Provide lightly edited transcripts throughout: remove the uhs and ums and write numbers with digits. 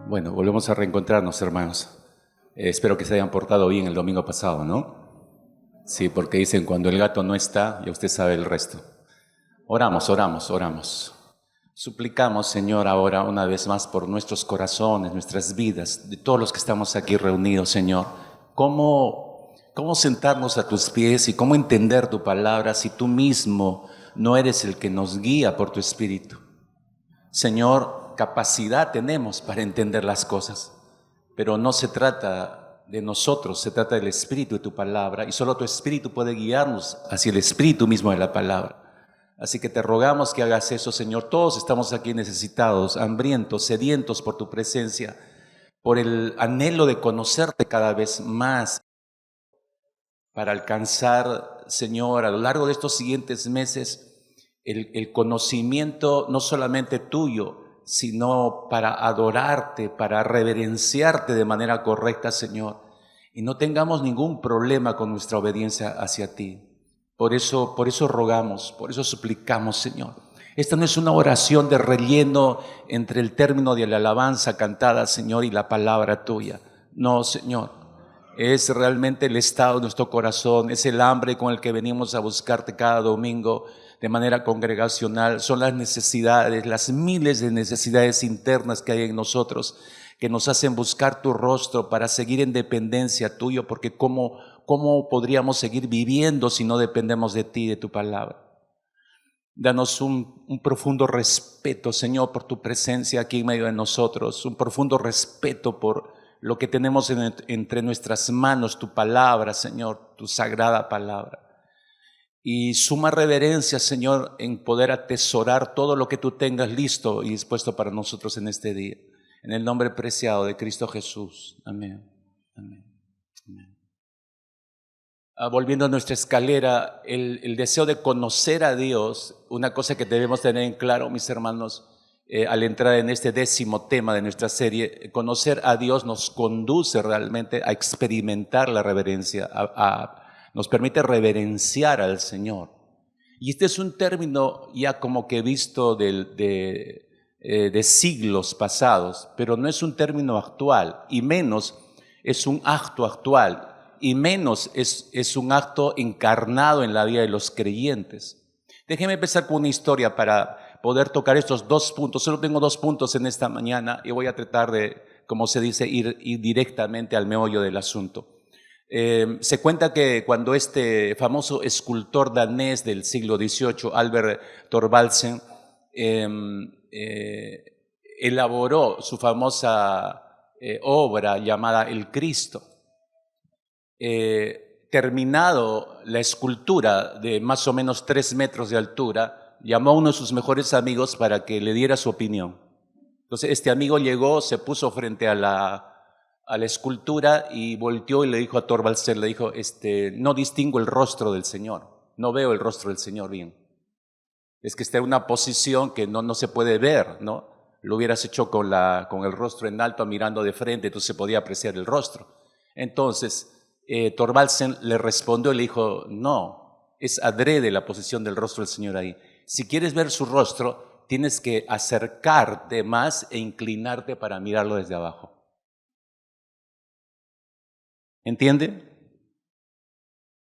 Bueno, volvemos a reencontrarnos, hermanos. Espero que se hayan portado bien el domingo pasado, ¿no? Sí, porque dicen cuando el gato no está, ya usted sabe el resto. Oramos, oramos, oramos. Suplicamos, Señor, ahora una vez más por nuestros corazones, nuestras vidas, de todos los que estamos aquí reunidos, Señor. ¿Cómo sentarnos a tus pies y cómo entender tu palabra si tú mismo no eres el que nos guía por tu Espíritu? Señor, capacidad tenemos para entender las cosas, pero no se trata de nosotros, se trata del Espíritu de tu palabra, y solo tu Espíritu puede guiarnos hacia el Espíritu mismo de la palabra. Así que te rogamos que hagas eso, Señor. Todos estamos aquí necesitados, hambrientos, sedientos por tu presencia, por el anhelo de conocerte cada vez más, para alcanzar, Señor, a lo largo de estos siguientes meses, el conocimiento no solamente tuyo, sino para adorarte, para reverenciarte de manera correcta, Señor, y no tengamos ningún problema con nuestra obediencia hacia ti. Por eso rogamos, por eso suplicamos, Señor. Esta no es una oración de relleno entre el término de la alabanza cantada, Señor, y la palabra tuya. No, Señor. Es realmente el estado de nuestro corazón, es el hambre con el que venimos a buscarte cada domingo de manera congregacional. Son las necesidades, las miles de necesidades internas que hay en nosotros que nos hacen buscar tu rostro para seguir en dependencia tuyo, porque ¿cómo podríamos seguir viviendo si no dependemos de ti, de tu palabra? Danos un profundo respeto, Señor, por tu presencia aquí en medio de nosotros, un profundo respeto por lo que tenemos entre nuestras manos, tu palabra, Señor, tu sagrada palabra. Y suma reverencia, Señor, en poder atesorar todo lo que tú tengas listo y dispuesto para nosotros en este día. En el nombre preciado de Cristo Jesús. Amén. Amén. Amén. Volviendo a nuestra escalera, el deseo de conocer a Dios, una cosa que debemos tener en claro, mis hermanos, al entrar en este 10º tema de nuestra serie, conocer a Dios nos conduce realmente a experimentar la reverencia, nos permite reverenciar al Señor. Y este es un término ya como que visto de siglos pasados, pero no es un término actual, y menos es un acto actual, y menos es un acto encarnado en la vida de los creyentes. Déjeme empezar con una historia para poder tocar estos 2 puntos. Solo tengo 2 puntos en esta mañana y voy a tratar de, como se dice, ir directamente al meollo del asunto. Se cuenta que cuando este famoso escultor danés del siglo XVIII, Albert Thorvaldsen, elaboró su famosa obra llamada El Cristo, terminado la escultura de más o menos 3 metros de altura, llamó a uno de sus mejores amigos para que le diera su opinión. Entonces este amigo llegó, se puso frente a la escultura y volteó y le dijo a Thorvaldsen, le dijo, no distingo el rostro del Señor, no veo el rostro del Señor bien. Es que está en una posición que no se puede ver, ¿no? Lo hubieras hecho con el rostro en alto, mirando de frente, entonces se podía apreciar el rostro. Entonces Thorvaldsen le respondió y le dijo, no, es adrede la posición del rostro del Señor ahí. Si quieres ver su rostro, tienes que acercarte más e inclinarte para mirarlo desde abajo. ¿Entiende?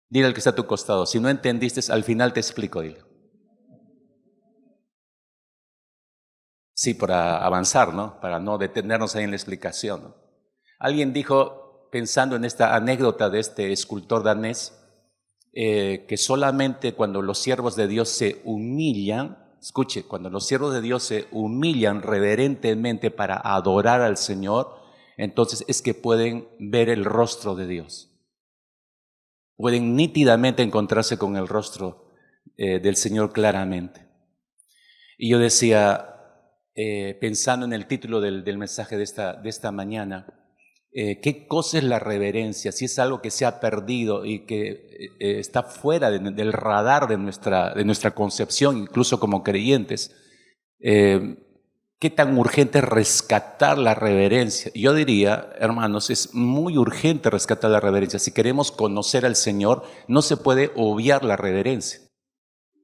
Dile al que está a tu costado. Si no entendiste, al final te explico, dile. Sí, para avanzar, ¿no? Para no detenernos ahí en la explicación, ¿no? Alguien dijo, pensando en esta anécdota de este escultor danés, que solamente cuando los siervos de Dios se humillan, escuche, cuando los siervos de Dios se humillan reverentemente para adorar al Señor, entonces es que pueden ver el rostro de Dios. Pueden nítidamente encontrarse con el rostro del Señor claramente. Y yo decía, pensando en el título del mensaje de esta mañana, ¿qué cosa es la reverencia? Si es algo que se ha perdido y que está fuera del radar de nuestra concepción, incluso como creyentes, ¿qué tan urgente es rescatar la reverencia? Yo diría, hermanos, es muy urgente rescatar la reverencia. Si queremos conocer al Señor, no se puede obviar la reverencia.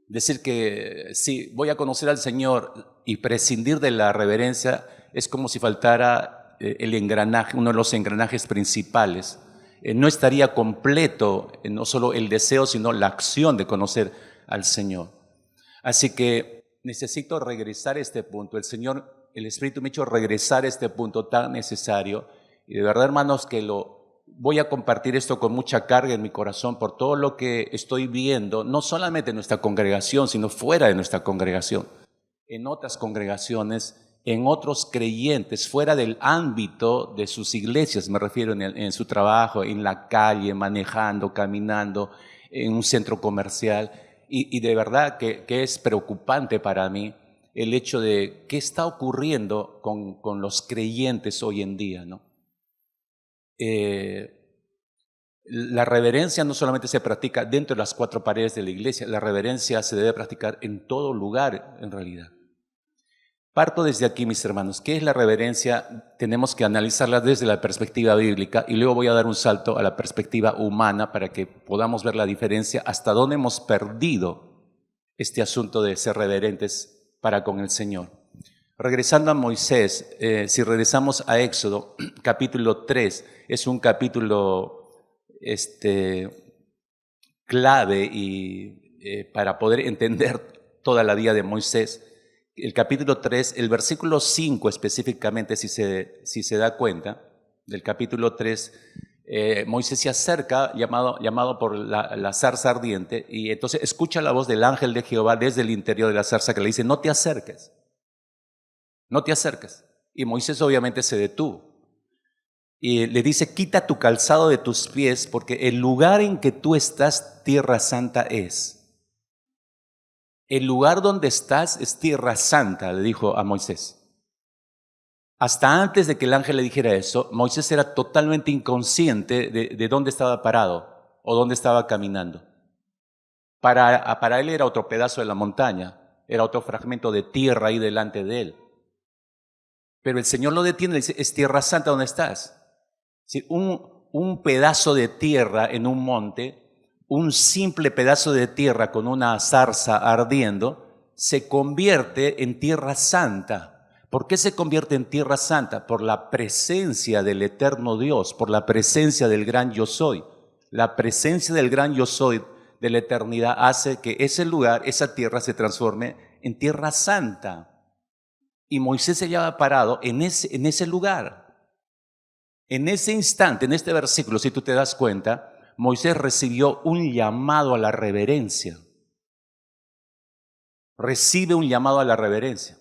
Decir que si voy a conocer al Señor y prescindir de la reverencia es como si faltara el engranaje, uno de los engranajes principales. No estaría completo no solo el deseo, sino la acción de conocer al Señor. Así que necesito regresar a este punto. El Espíritu me ha hecho regresar a este punto tan necesario. Y de verdad, hermanos, que voy a compartir esto con mucha carga en mi corazón por todo lo que estoy viendo, no solamente en nuestra congregación, sino fuera de nuestra congregación, en otras congregaciones, en otros creyentes, fuera del ámbito de sus iglesias, me refiero en su trabajo, en la calle, manejando, caminando, en un centro comercial. Y de verdad que es preocupante para mí el hecho de qué está ocurriendo con los creyentes hoy en día, ¿no? La reverencia no solamente se practica dentro de las cuatro paredes de la iglesia, la reverencia se debe practicar en todo lugar en realidad. Parto desde aquí, mis hermanos. ¿Qué es la reverencia? Tenemos que analizarla desde la perspectiva bíblica y luego voy a dar un salto a la perspectiva humana para que podamos ver la diferencia, hasta dónde hemos perdido este asunto de ser reverentes para con el Señor. Regresando a Moisés, si regresamos a Éxodo, capítulo 3, es un capítulo clave y para poder entender toda la vida de Moisés. El capítulo 3, el versículo 5 específicamente, si se da cuenta, del capítulo 3, Moisés se acerca, llamado por la zarza ardiente, y entonces escucha la voz del ángel de Jehová desde el interior de la zarza que le dice, no te acerques, no te acerques. Y Moisés obviamente se detuvo. Y le dice, quita tu calzado de tus pies, porque el lugar en que tú estás, tierra santa es. El lugar donde estás es tierra santa, le dijo a Moisés. Hasta antes de que el ángel le dijera eso, Moisés era totalmente inconsciente de dónde estaba parado o dónde estaba caminando. Para él era otro pedazo de la montaña, era otro fragmento de tierra ahí delante de él. Pero el Señor lo detiene y le dice, es tierra santa donde estás. Sí, un pedazo de tierra en un monte, un simple pedazo de tierra con una zarza ardiendo, se convierte en tierra santa. ¿Por qué se convierte en tierra santa? Por la presencia del eterno Dios, por la presencia del gran yo soy. La presencia del gran yo soy de la eternidad hace que ese lugar, esa tierra se transforme en tierra santa. Y Moisés se hallaba parado en ese lugar. En ese instante, en este versículo, si tú te das cuenta, Moisés recibió un llamado a la reverencia. Recibe un llamado a la reverencia.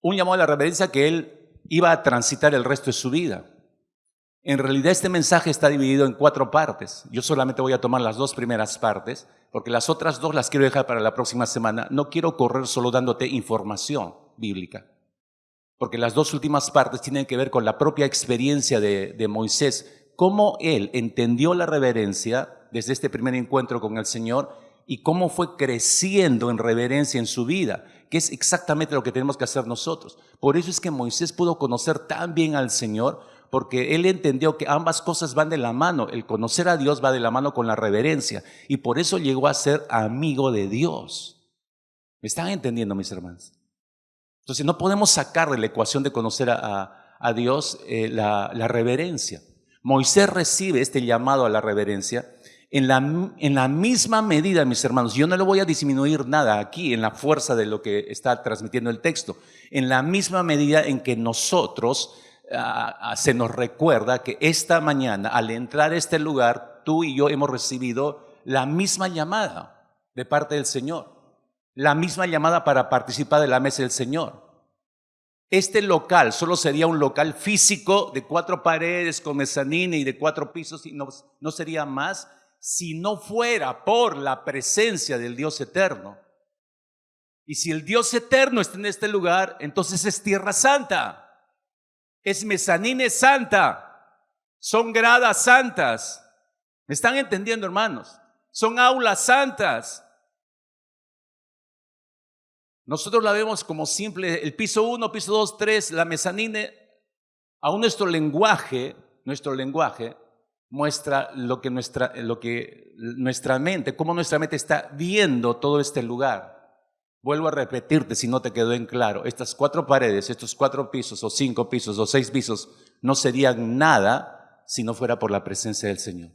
Un llamado a la reverencia que él iba a transitar el resto de su vida. En realidad este mensaje está dividido en 4 partes. Yo solamente voy a tomar las 2 primeras partes, porque las otras 2 las quiero dejar para la próxima semana. No quiero correr solo dándote información bíblica, porque las 2 últimas partes tienen que ver con la propia experiencia de Moisés, cómo él entendió la reverencia desde este primer encuentro con el Señor y cómo fue creciendo en reverencia en su vida, que es exactamente lo que tenemos que hacer nosotros. Por eso es que Moisés pudo conocer tan bien al Señor, porque él entendió que ambas cosas van de la mano. El conocer a Dios va de la mano con la reverencia, y por eso llegó a ser amigo de Dios. ¿Me están entendiendo, mis hermanos? Entonces no podemos sacar de la ecuación de conocer a Dios la reverencia. Moisés recibe este llamado a la reverencia en la misma medida, mis hermanos. Yo no le voy a disminuir nada aquí en la fuerza de lo que está transmitiendo el texto. En la misma medida en que nosotros se nos recuerda que esta mañana, al entrar a este lugar, tú y yo hemos recibido la misma llamada de parte del Señor. La misma llamada para participar de la mesa del Señor. Este local solo sería un local físico de 4 paredes con mezanina y de 4 pisos, y no sería más si no fuera por la presencia del Dios eterno. Y si el Dios eterno está en este lugar, entonces es tierra santa, es mezanina santa, son gradas santas. ¿Me están entendiendo, hermanos? Son aulas santas. Nosotros la vemos como simple, el piso 1, piso 2, 3, la mezanine. Aún nuestro lenguaje muestra lo que nuestra mente, cómo nuestra mente está viendo todo este lugar. Vuelvo a repetirte si no te quedó en claro. Estas 4 paredes, estos 4 pisos o 5 pisos o 6 pisos no serían nada si no fuera por la presencia del Señor.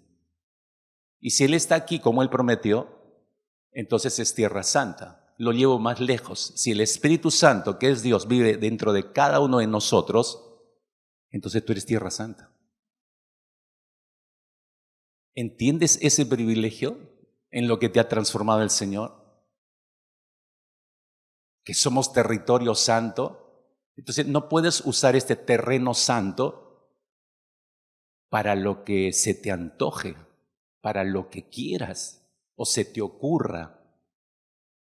Y si Él está aquí como Él prometió, entonces es tierra santa. Lo llevo más lejos. Si el Espíritu Santo, que es Dios, vive dentro de cada uno de nosotros, entonces tú eres tierra santa. ¿Entiendes ese privilegio en lo que te ha transformado el Señor? Que somos territorio santo. Entonces no puedes usar este terreno santo para lo que se te antoje, para lo que quieras o se te ocurra.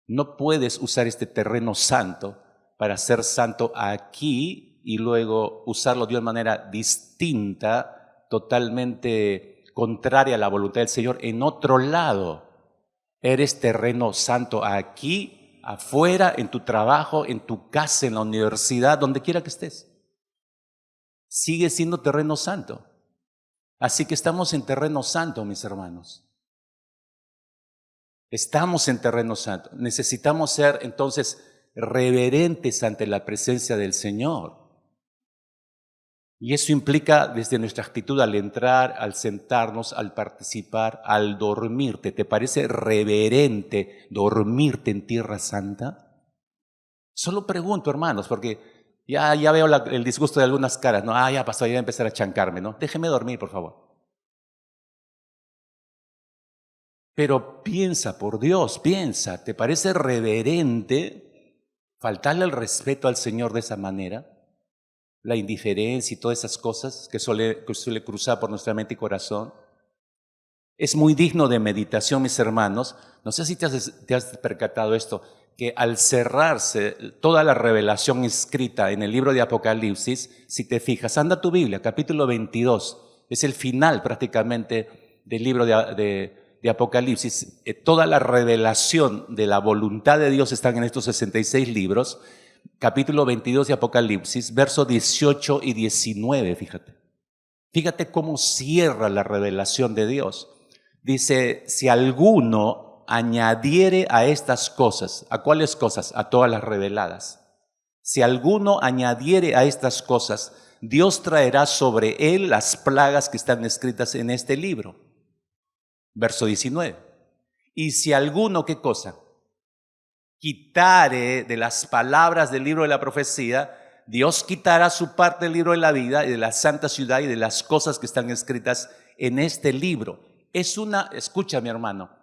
No puedes usar este terreno santo para ser santo aquí y luego usarlo de una manera distinta, totalmente contraria a la voluntad del Señor en otro lado. Eres terreno santo aquí, afuera, en tu trabajo, en tu casa, en la universidad, donde quiera que estés. Sigue siendo terreno santo. Así que estamos en terreno santo, mis hermanos. Estamos en terreno santo. Necesitamos ser entonces reverentes ante la presencia del Señor. Y eso implica desde nuestra actitud al entrar, al sentarnos, al participar, al dormirte. ¿Te parece reverente dormirte en tierra santa? Solo pregunto, hermanos, porque ya veo el disgusto de algunas caras. No, ya pasó, ya voy a empezar a chancarme, ¿no? Déjeme dormir, por favor. Pero piensa, por Dios, piensa, ¿te parece reverente faltarle el respeto al Señor de esa manera? La indiferencia y todas esas cosas que suele cruzar por nuestra mente y corazón. Es muy digno de meditación, mis hermanos. No sé si te has percatado esto, que al cerrarse toda la revelación escrita en el libro de Apocalipsis, si te fijas, anda tu Biblia, capítulo 22, es el final prácticamente del libro de Apocalipsis. Toda la revelación de la voluntad de Dios están en estos 66 libros. Capítulo 22 de Apocalipsis, versos 18 y 19, fíjate. Fíjate cómo cierra la revelación de Dios. Dice, si alguno añadiere a estas cosas, ¿a cuáles cosas? A todas las reveladas. Si alguno añadiere a estas cosas, Dios traerá sobre él las plagas que están escritas en este libro. Verso 19. Y si alguno, ¿qué cosa? Quitare de las palabras del libro de la profecía, Dios quitará su parte del libro de la vida y de la santa ciudad y de las cosas que están escritas en este libro. Escucha mi hermano,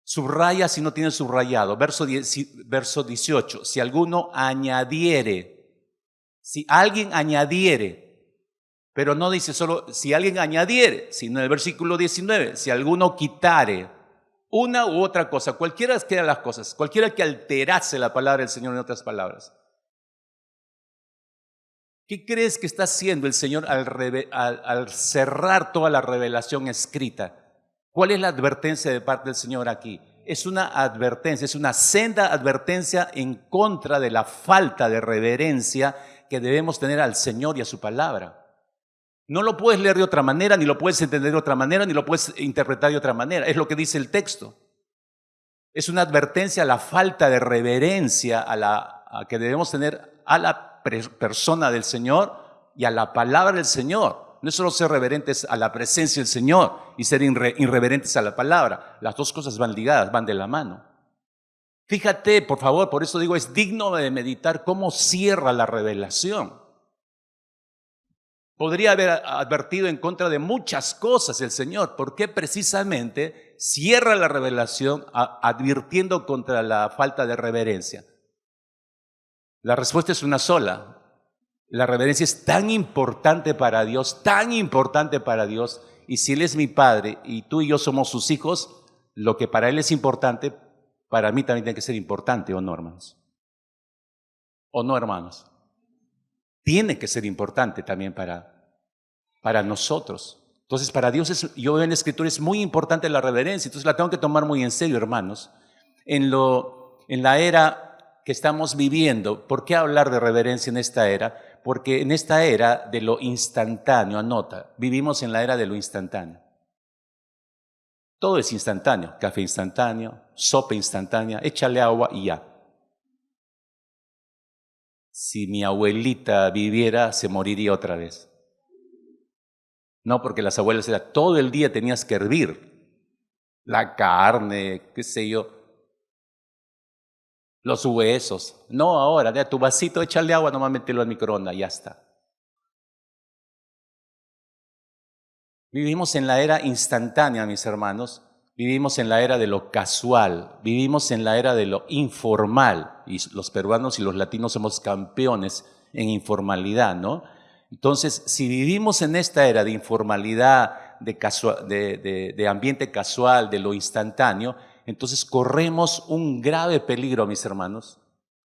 subraya si no tiene subrayado, verso 18, si alguno añadiere, si alguien añadiere, pero no dice solo si alguien añadiere, sino en el versículo 19, si alguno quitare una u otra cosa, cualquiera que eran las cosas, cualquiera que alterase la palabra del Señor en otras palabras. ¿Qué crees que está haciendo el Señor al cerrar toda la revelación escrita? ¿Cuál es la advertencia de parte del Señor aquí? Es una advertencia, es una senda advertencia en contra de la falta de reverencia que debemos tener al Señor y a su palabra. No lo puedes leer de otra manera, ni lo puedes entender de otra manera, ni lo puedes interpretar de otra manera. Es lo que dice el texto. Es una advertencia a la falta de reverencia a que debemos tener a la persona del Señor y a la palabra del Señor. No es solo ser reverentes a la presencia del Señor y ser irreverentes a la palabra. Las dos cosas van ligadas, van de la mano. Fíjate, por favor, por eso digo, es digno de meditar cómo cierra la revelación. Podría haber advertido en contra de muchas cosas el Señor. ¿Por qué precisamente cierra la revelación advirtiendo contra la falta de reverencia? La respuesta es una sola. La reverencia es tan importante para Dios, y si Él es mi Padre y tú y yo somos sus hijos, lo que para Él es importante, para mí también tiene que ser importante, ¿o no, hermanos? ¿O no, hermanos? Tiene que ser importante también para nosotros. Entonces, para Dios, yo veo en la Escritura, es muy importante la reverencia, entonces la tengo que tomar muy en serio, hermanos. En la era que estamos viviendo, ¿por qué hablar de reverencia en esta era? Porque en esta era de lo instantáneo, anota, vivimos en la era de lo instantáneo. Todo es instantáneo, café instantáneo, sopa instantánea, échale agua y ya. si mi abuelita viviera, se moriría otra vez. No, porque las abuelas era todo el día tenías que hervir la carne, qué sé yo, los huesos. No, ahora, de tu vasito, échale agua, nomás mételo al microondas, ya está. Vivimos en la era instantánea, mis hermanos. Vivimos en la era de lo casual, vivimos en la era de lo informal, y los peruanos y los latinos somos campeones en informalidad, ¿no? Entonces, si vivimos en esta era de informalidad, de ambiente casual, de lo instantáneo, entonces corremos un grave peligro, mis hermanos,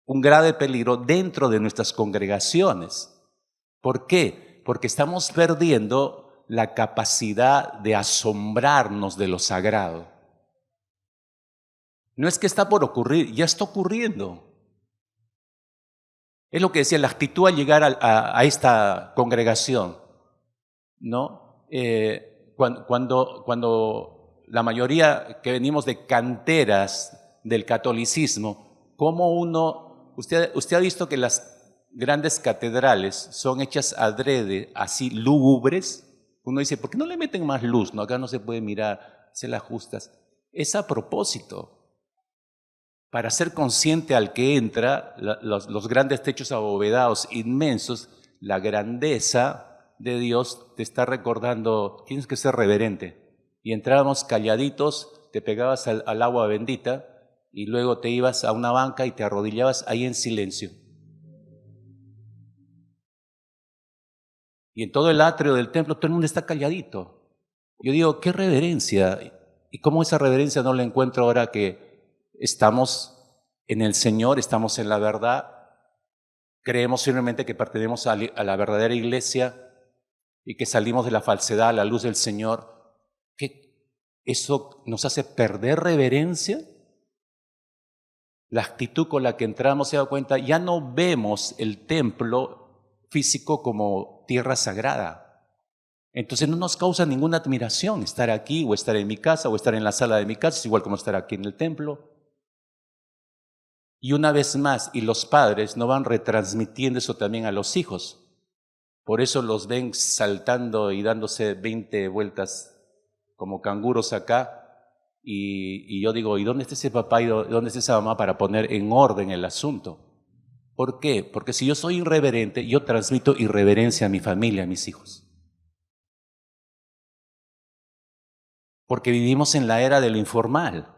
un grave peligro dentro de nuestras congregaciones. ¿Por qué? Porque estamos perdiendo la capacidad de asombrarnos de lo sagrado. No es que está por ocurrir, ya está ocurriendo. Es lo que decía, la actitud al llegar a esta congregación, ¿no? Cuando la mayoría que venimos de canteras del catolicismo, como usted ha visto que las grandes catedrales son hechas adrede, así lúgubres. Uno dice, ¿por qué no le meten más luz? No, acá no se puede mirar, se las justas. Es a propósito, para ser consciente al que entra, los grandes techos abovedados inmensos, la grandeza de Dios te está recordando, tienes que ser reverente. Y entrábamos calladitos, te pegabas al agua bendita y luego te ibas a una banca y te arrodillabas ahí en silencio. Y en todo el atrio del templo todo el mundo está calladito. Yo digo, qué reverencia. ¿Y cómo esa reverencia no la encuentro ahora que estamos en el Señor, estamos en la verdad, creemos firmemente que pertenecemos a la verdadera iglesia y que salimos de la falsedad a la luz del Señor? ¿Qué eso nos hace perder reverencia? La actitud con la que entramos, se da cuenta, ya no vemos el templo físico como tierra sagrada. Entonces no nos causa ninguna admiración estar aquí o estar en mi casa o estar en la sala de mi casa, es igual como estar aquí en el templo. Y una vez más, y los padres no van retransmitiendo eso también a los hijos. Por eso los ven saltando y dándose 20 vueltas como canguros acá. Y yo digo, ¿y dónde está ese papá y dónde está esa mamá para poner en orden el asunto? ¿Por qué? Porque si yo soy irreverente, yo transmito irreverencia a mi familia, a mis hijos. Porque vivimos en la era de lo informal.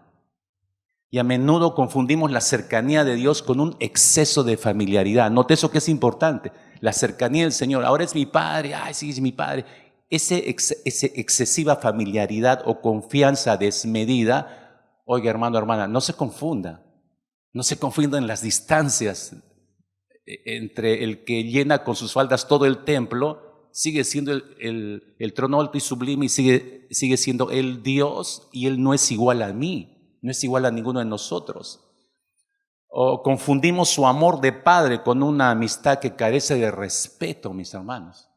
Y a menudo confundimos la cercanía de Dios con un exceso de familiaridad. Note eso que es importante. La cercanía del Señor. Ahora es mi Padre. Ay, sí, es mi Padre. Esa excesiva familiaridad o confianza desmedida. Oiga, hermano, hermana, no se confunda. No se confundan las distancias entre el que llena con sus faldas todo el templo. Sigue siendo el trono alto y sublime y sigue siendo el Dios, y Él no es igual a mí. No es igual a ninguno de nosotros. O confundimos su amor de padre con una amistad que carece de respeto, mis hermanos.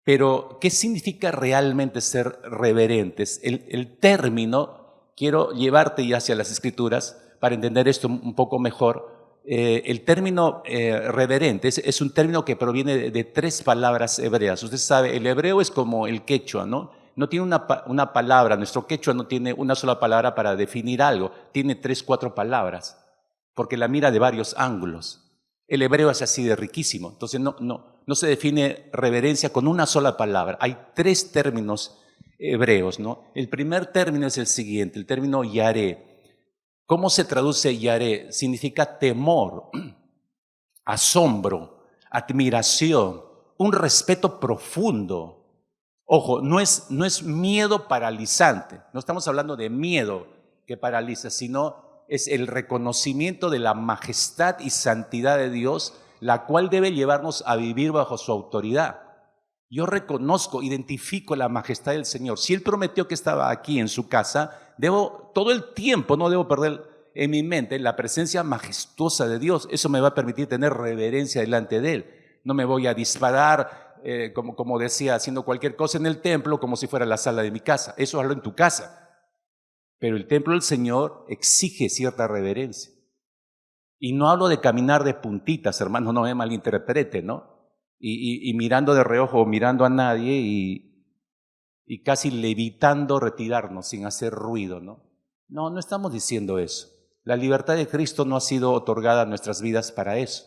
Pero, ¿qué significa realmente ser reverentes? El término, quiero llevarte ya hacia las Escrituras para entender esto un poco mejor. El término reverente es un término que proviene de 3 palabras hebreas. Usted sabe, el hebreo es como el quechua, ¿no? No tiene una palabra, nuestro quechua no tiene una sola palabra para definir algo, tiene 3, 4 palabras, porque la mira de varios ángulos. El hebreo es así de riquísimo, entonces no se define reverencia con una sola palabra. Hay 3 términos hebreos, ¿no? El primer término es el siguiente, el término yaré. ¿Cómo se traduce yaré? Significa temor, asombro, admiración, un respeto profundo. Ojo, no es miedo paralizante, no estamos hablando de miedo que paraliza, sino es el reconocimiento de la majestad y santidad de Dios, la cual debe llevarnos a vivir bajo su autoridad. Yo reconozco, identifico la majestad del Señor. Si Él prometió que estaba aquí en su casa, todo el tiempo, no debo perder en mi mente la presencia majestuosa de Dios. Eso me va a permitir tener reverencia delante de Él. No me voy a disparar, como decía, haciendo cualquier cosa en el templo como si fuera la sala de mi casa. Eso hazlo en tu casa. Pero el templo del Señor exige cierta reverencia. Y no hablo de caminar de puntitas, hermano, no me malinterprete, ¿no? Y mirando de reojo, mirando a nadie y casi levitando retirarnos sin hacer ruido, ¿no? No, no estamos diciendo eso. La libertad de Cristo no ha sido otorgada a nuestras vidas para eso.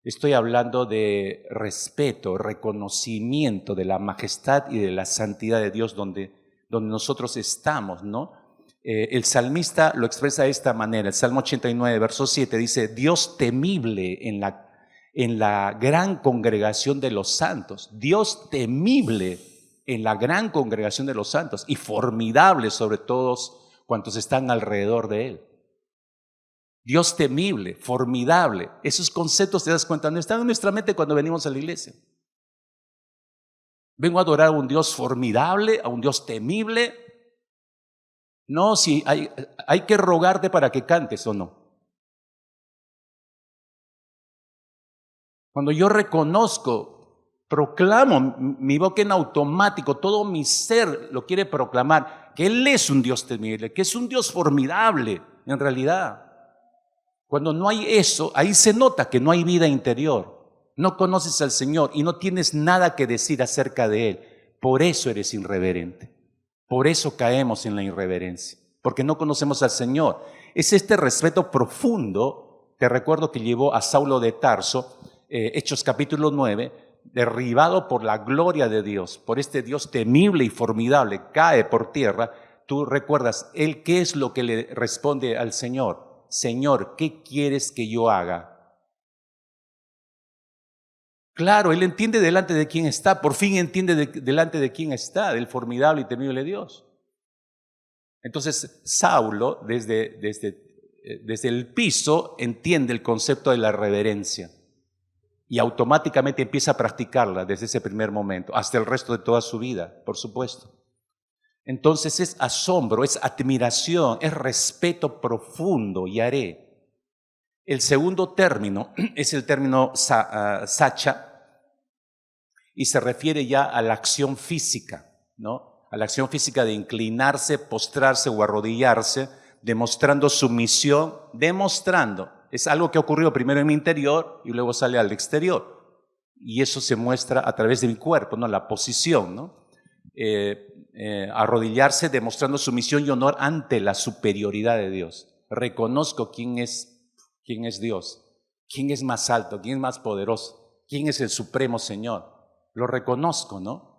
Estoy hablando de respeto, reconocimiento de la majestad y de la santidad de Dios donde nosotros estamos, ¿no? El salmista lo expresa de esta manera. El Salmo 89, verso 7 dice: Dios temible en la gran congregación de los santos. Dios temible en la gran congregación de los santos y formidable sobre todos cuantos están alrededor de Él. Dios temible, formidable. Esos conceptos, te das cuenta, no están en nuestra mente cuando venimos a la iglesia. Vengo a adorar a un Dios formidable, a un Dios temible. No, si hay que rogarte para que cantes o no. Cuando yo reconozco, proclamo, mi boca en automático, todo mi ser lo quiere proclamar, que Él es un Dios temible, que es un Dios formidable, en realidad. Cuando no hay eso, ahí se nota que no hay vida interior. No conoces al Señor y no tienes nada que decir acerca de Él. Por eso eres irreverente. Por eso caemos en la irreverencia. Porque no conocemos al Señor. Es este respeto profundo, te recuerdo, que llevó a Saulo de Tarso, Hechos capítulo 9, derribado por la gloria de Dios, por este Dios temible y formidable, cae por tierra. Tú recuerdas, ¿él qué es lo que le responde al Señor? Señor, ¿qué quieres que yo haga? Claro, él entiende delante de quién está, por fin entiende delante de quién está, del formidable y temible Dios. Entonces, Saulo, desde el piso, entiende el concepto de la reverencia y automáticamente empieza a practicarla desde ese primer momento, hasta el resto de toda su vida, por supuesto. Entonces es asombro, es admiración, es respeto profundo, yaré. El segundo término es el término sacha y se refiere ya a la acción física, ¿no? A la acción física de inclinarse, postrarse o arrodillarse, demostrando sumisión, Es algo que ocurrió primero en mi interior y luego sale al exterior. Y eso se muestra a través de mi cuerpo, ¿no? La posición, ¿no? Arrodillarse demostrando sumisión y honor ante la superioridad de Dios. Reconozco quién es Dios, quién es más alto, quién es más poderoso, quién es el supremo Señor. Lo reconozco, ¿no?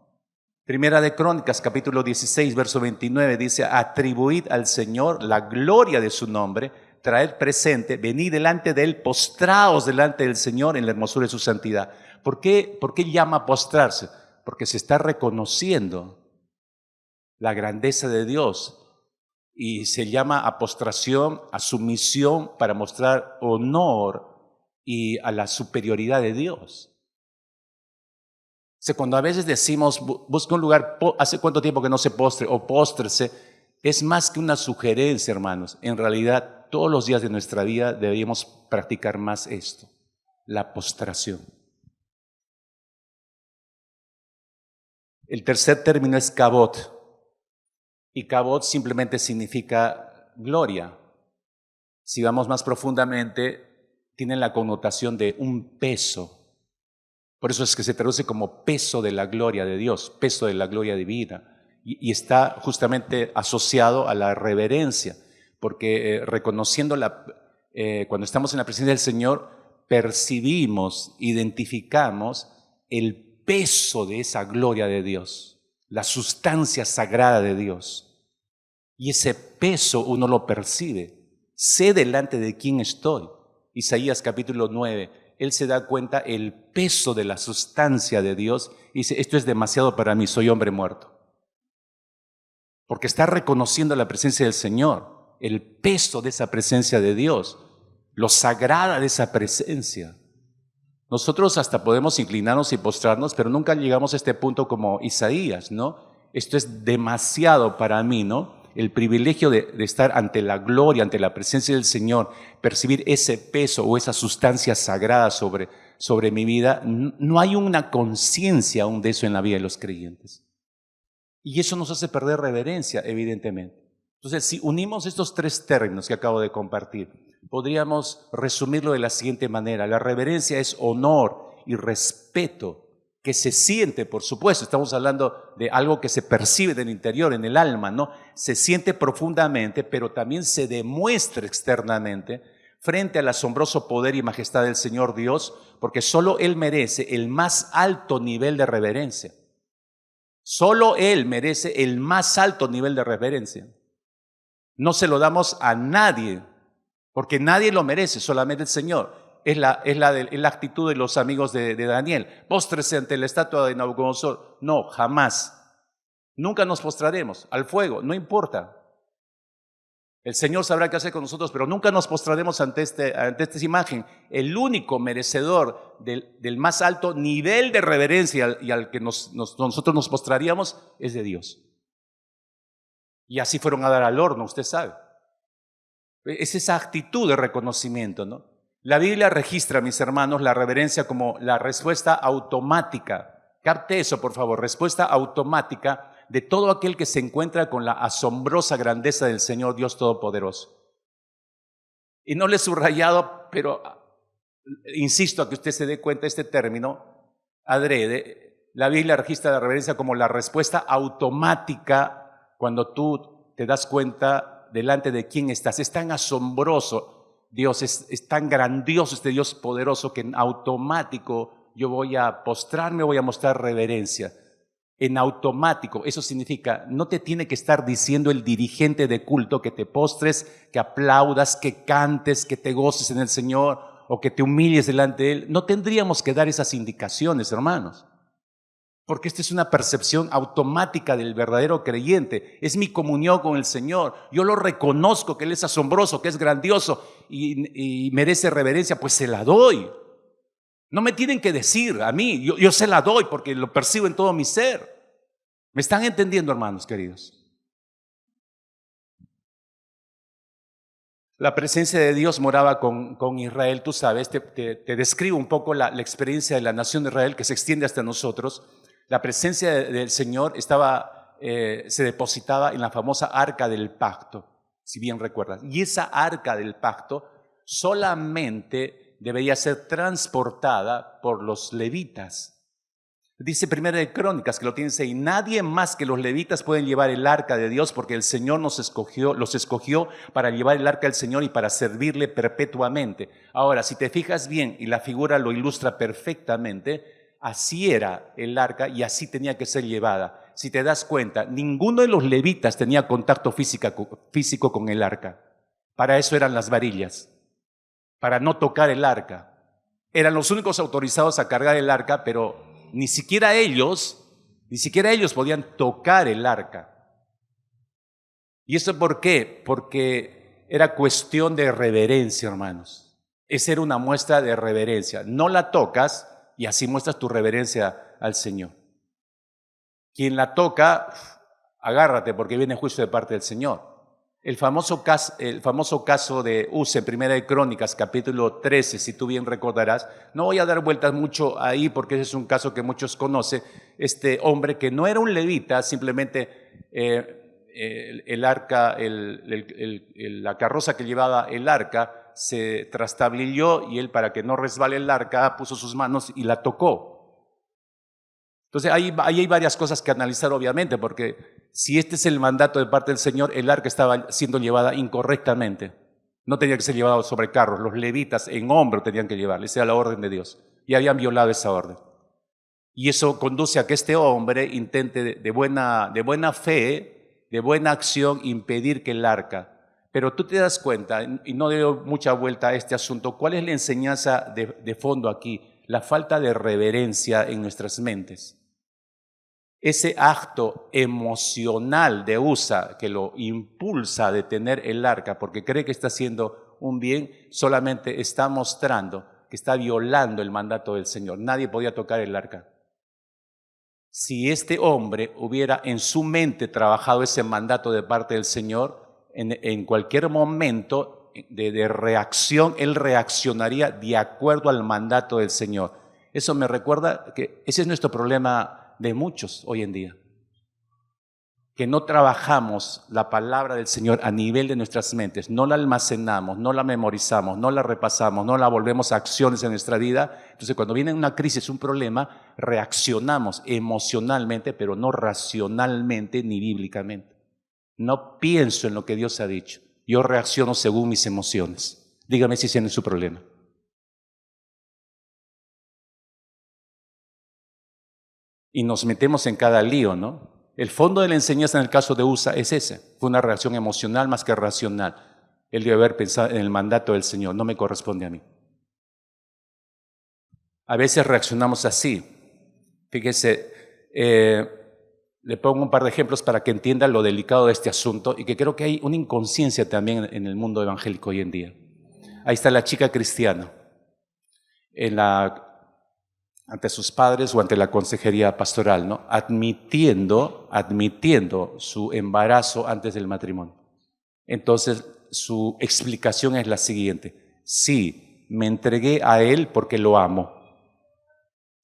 Primera de Crónicas, capítulo 16, verso 29, dice: atribuid al Señor la gloria de su nombre, traed presente, venid delante de Él, postraos delante del Señor en la hermosura de su santidad. ¿Por qué llama a postrarse? Porque se está reconociendo la grandeza de Dios y se llama a postración, a sumisión para mostrar honor y a la superioridad de Dios. O sea, cuando a veces decimos, busca un lugar, ¿hace cuánto tiempo que no se postre o póstrese? Es más que una sugerencia, hermanos. En realidad, todos los días de nuestra vida deberíamos practicar más esto, la postración. El tercer término es kabod, y kabod simplemente significa gloria. Si vamos más profundamente, tiene la connotación de un peso. Por eso es que se traduce como peso de la gloria de Dios, peso de la gloria divina, y está justamente asociado a la reverencia, porque reconociendo cuando estamos en la presencia del Señor, percibimos, identificamos el peso de esa gloria de Dios, la sustancia sagrada de Dios. Y ese peso uno lo percibe. Sé delante de quién estoy. Isaías capítulo 9, él se da cuenta el peso de la sustancia de Dios y dice: esto es demasiado para mí, soy hombre muerto. Porque está reconociendo la presencia del Señor, el peso de esa presencia de Dios, lo sagrada de esa presencia. Nosotros hasta podemos inclinarnos y postrarnos, pero nunca llegamos a este punto como Isaías, ¿no? Esto es demasiado para mí, ¿no? El privilegio de estar ante la gloria, ante la presencia del Señor, percibir ese peso o esa sustancia sagrada sobre mi vida, no hay una conciencia aún de eso en la vida de los creyentes. Y eso nos hace perder reverencia, evidentemente. Entonces, si unimos estos tres términos que acabo de compartir, podríamos resumirlo de la siguiente manera. La reverencia es honor y respeto que se siente, por supuesto, estamos hablando de algo que se percibe del interior, en el alma, ¿no? Se siente profundamente, pero también se demuestra externamente frente al asombroso poder y majestad del Señor Dios, porque solo Él merece el más alto nivel de reverencia. Solo Él merece el más alto nivel de reverencia. No se lo damos a nadie, porque nadie lo merece, solamente el Señor. Es la actitud de los amigos de Daniel. Póstrese ante la estatua de Nabucodonosor. No, jamás. Nunca nos postraremos al fuego, no importa. El Señor sabrá qué hacer con nosotros, pero nunca nos postraremos ante esta imagen. El único merecedor del más alto nivel de reverencia y al que nosotros nos postraríamos es de Dios. Y así fueron a dar al horno, usted sabe. Es esa actitud de reconocimiento, ¿no? La Biblia registra, mis hermanos, la reverencia como la respuesta automática. Capte eso, por favor, respuesta automática de todo aquel que se encuentra con la asombrosa grandeza del Señor Dios Todopoderoso. Y no le he subrayado, pero insisto a que usted se dé cuenta de este término, adrede. La Biblia registra la reverencia como la respuesta automática cuando tú te das cuenta delante de quién estás. Es tan asombroso Dios, es tan grandioso este Dios poderoso que en automático yo voy a postrarme, voy a mostrar reverencia. En automático, eso significa, no te tiene que estar diciendo el dirigente de culto que te postres, que aplaudas, que cantes, que te goces en el Señor o que te humilles delante de Él. No tendríamos que dar esas indicaciones, hermanos. Porque esta es una percepción automática del verdadero creyente. Es mi comunión con el Señor. Yo lo reconozco que Él es asombroso, que es grandioso y merece reverencia, pues se la doy. No me tienen que decir a mí, yo se la doy porque lo percibo en todo mi ser. ¿Me están entendiendo, hermanos queridos? La presencia de Dios moraba con Israel, tú sabes, te describo un poco la experiencia de la nación de Israel que se extiende hasta nosotros. La presencia del Señor se depositaba en la famosa arca del pacto, si bien recuerdas. Y esa arca del pacto solamente debería ser transportada por los levitas. Dice Primera de Crónicas, que lo tienes ahí, nadie más que los levitas pueden llevar el arca de Dios porque el Señor los escogió para llevar el arca del Señor y para servirle perpetuamente. Ahora, si te fijas bien, y la figura lo ilustra perfectamente, así era el arca y así tenía que ser llevada. Si te das cuenta, ninguno de los levitas tenía contacto físico con el arca. Para eso eran las varillas, para no tocar el arca. Eran los únicos autorizados a cargar el arca, pero ni siquiera ellos podían tocar el arca. ¿Y eso por qué? Porque era cuestión de reverencia, hermanos. Esa era una muestra de reverencia. No la tocas y así muestras tu reverencia al Señor. Quien la toca, agárrate porque viene juicio de parte del Señor. El famoso caso de Uza en Primera de Crónicas, capítulo 13, si tú bien recordarás. No voy a dar vueltas mucho ahí porque ese es un caso que muchos conocen. Este hombre que no era un levita, simplemente el arca, la carroza que llevaba el arca se trastabilló y él, para que no resbale el arca, puso sus manos y la tocó. Entonces ahí hay varias cosas que analizar, obviamente, porque si este es el mandato de parte del Señor, el arca estaba siendo llevada incorrectamente. No tenía que ser llevado sobre carros. Los levitas en hombro tenían que llevarle. Esa era la orden de Dios. Y habían violado esa orden. Y eso conduce a que este hombre intente de buena fe, de buena acción, impedir que el arca. Pero tú te das cuenta, y no doy mucha vuelta a este asunto, ¿cuál es la enseñanza de fondo aquí? La falta de reverencia en nuestras mentes. Ese acto emocional de Uza que lo impulsa a detener el arca porque cree que está haciendo un bien, solamente está mostrando que está violando el mandato del Señor. Nadie podía tocar el arca. Si este hombre hubiera en su mente trabajado ese mandato de parte del Señor, en cualquier momento de reacción, él reaccionaría de acuerdo al mandato del Señor. Eso me recuerda que ese es nuestro problema de muchos hoy en día. que no trabajamos la palabra del Señor a nivel de nuestras mentes, no la almacenamos, no la memorizamos, no la repasamos, no la volvemos a acciones en nuestra vida, entonces cuando viene una crisis, un problema, reaccionamos emocionalmente, pero no racionalmente ni bíblicamente. No pienso en lo que Dios ha dicho, yo reacciono según mis emociones. Dígame si ese es su problema. Y nos metemos en cada lío, ¿no? El fondo de la enseñanza en el caso de Usa es ese. Fue una reacción emocional más que racional. Él debe haber pensado en el mandato del Señor, no me corresponde a mí. A veces reaccionamos así. Fíjese, le pongo un par de ejemplos para que entienda lo delicado de este asunto y que creo que hay una inconsciencia también en el mundo evangélico hoy en día. Ahí está la chica cristiana, ante sus padres o ante la consejería pastoral, ¿no? admitiendo su embarazo antes del matrimonio. Entonces, su explicación es la siguiente: sí, me entregué a él porque lo amo.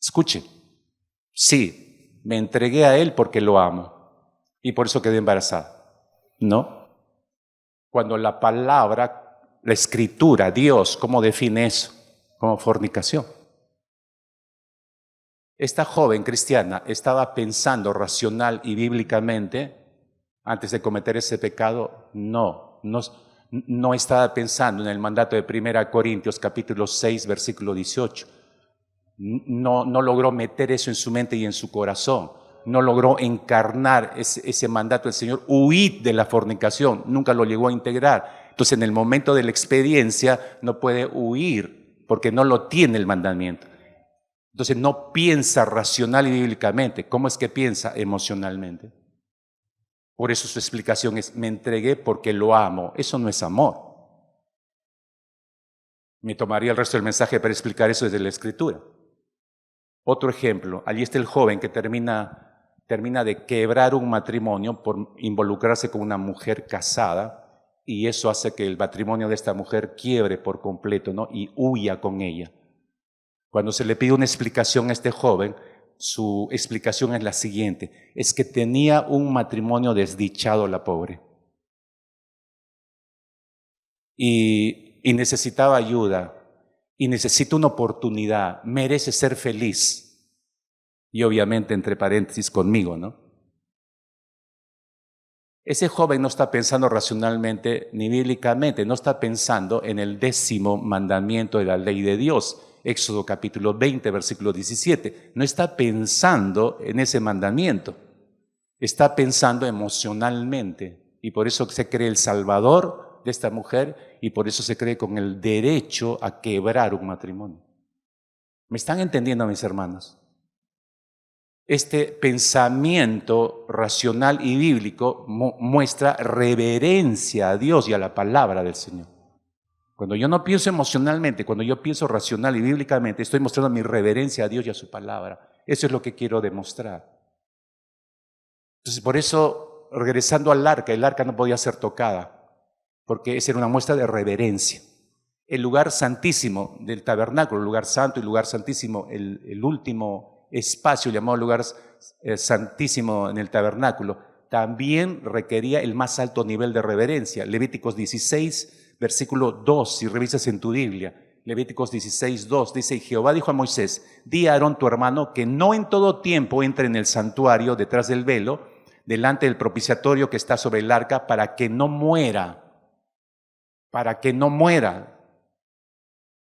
Escuche, sí, me entregué a él porque lo amo y por eso quedé embarazada. ¿No? Cuando la palabra, la escritura, Dios, ¿cómo define eso? Como fornicación. Esta joven cristiana estaba pensando racional y bíblicamente antes de cometer ese pecado. No estaba pensando en el mandato de 1 Corintios capítulo 6, versículo 18. No logró meter eso en su mente y en su corazón. No logró encarnar ese mandato del Señor. Huid de la fornicación. Nunca lo llegó a integrar. Entonces, en el momento de la experiencia no puede huir porque no lo tiene el mandamiento. Entonces no piensa racional y bíblicamente. ¿Cómo es que piensa? Emocionalmente. Por eso su explicación es: me entregué porque lo amo. Eso no es amor. Me tomaría el resto del mensaje para explicar eso desde la Escritura. Otro ejemplo, allí está el joven que termina de quebrar un matrimonio por involucrarse con una mujer casada, y eso hace que el matrimonio de esta mujer quiebre por completo, ¿no? Y huya con ella. Cuando se le pide una explicación a este joven, su explicación es la siguiente: es que tenía un matrimonio desdichado la pobre y necesitaba ayuda y necesita una oportunidad, merece ser feliz. Y obviamente entre paréntesis conmigo, ¿no? Ese joven no está pensando racionalmente ni bíblicamente, no está pensando en el 10º mandamiento de la ley de Dios. Éxodo capítulo 20, versículo 17. No está pensando en ese mandamiento, está pensando emocionalmente, y por eso se cree el salvador de esta mujer y por eso se cree con el derecho a quebrar un matrimonio. ¿Me están entendiendo, mis hermanos? Este pensamiento racional y bíblico muestra reverencia a Dios y a la palabra del Señor. Cuando yo no pienso emocionalmente, cuando yo pienso racional y bíblicamente, estoy mostrando mi reverencia a Dios y a su palabra. Eso es lo que quiero demostrar. Entonces, por eso, regresando al arca, el arca no podía ser tocada, porque esa era una muestra de reverencia. El lugar santísimo del tabernáculo, el lugar santo y el lugar santísimo, el último espacio llamado lugar santísimo en el tabernáculo, también requería el más alto nivel de reverencia. Levíticos 16, versículo 2, si revisas en tu Biblia, Levíticos 16, 2, dice: y Jehová dijo a Moisés: di a Aarón tu hermano que no en todo tiempo entre en el santuario detrás del velo, delante del propiciatorio que está sobre el arca, para que no muera,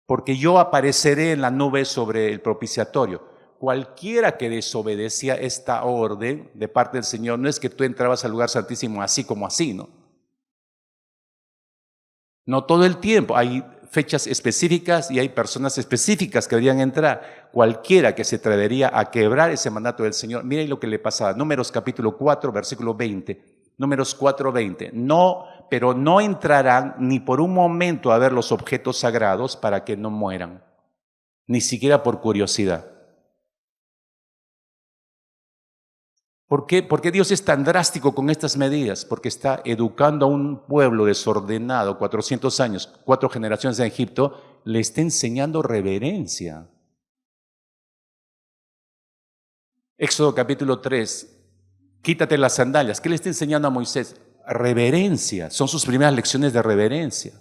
porque yo apareceré en la nube sobre el propiciatorio. Cualquiera que desobedecía esta orden de parte del Señor, no es que tú entrabas al lugar santísimo así como así, ¿no? No todo el tiempo, hay fechas específicas y hay personas específicas que deberían entrar. Cualquiera que se atrevería a quebrar ese mandato del Señor, miren lo que le pasaba. Números capítulo 4, versículo 20. Números 4, 20. Pero no entrarán ni por un momento a ver los objetos sagrados para que no mueran, ni siquiera por curiosidad. ¿Por qué Dios es tan drástico con estas medidas? Porque está educando a un pueblo desordenado, 400 años, 4 generaciones en Egipto, le está enseñando reverencia. Éxodo capítulo 3, Quítate las sandalias. ¿Qué le está enseñando a Moisés? Reverencia. Son sus primeras lecciones de reverencia.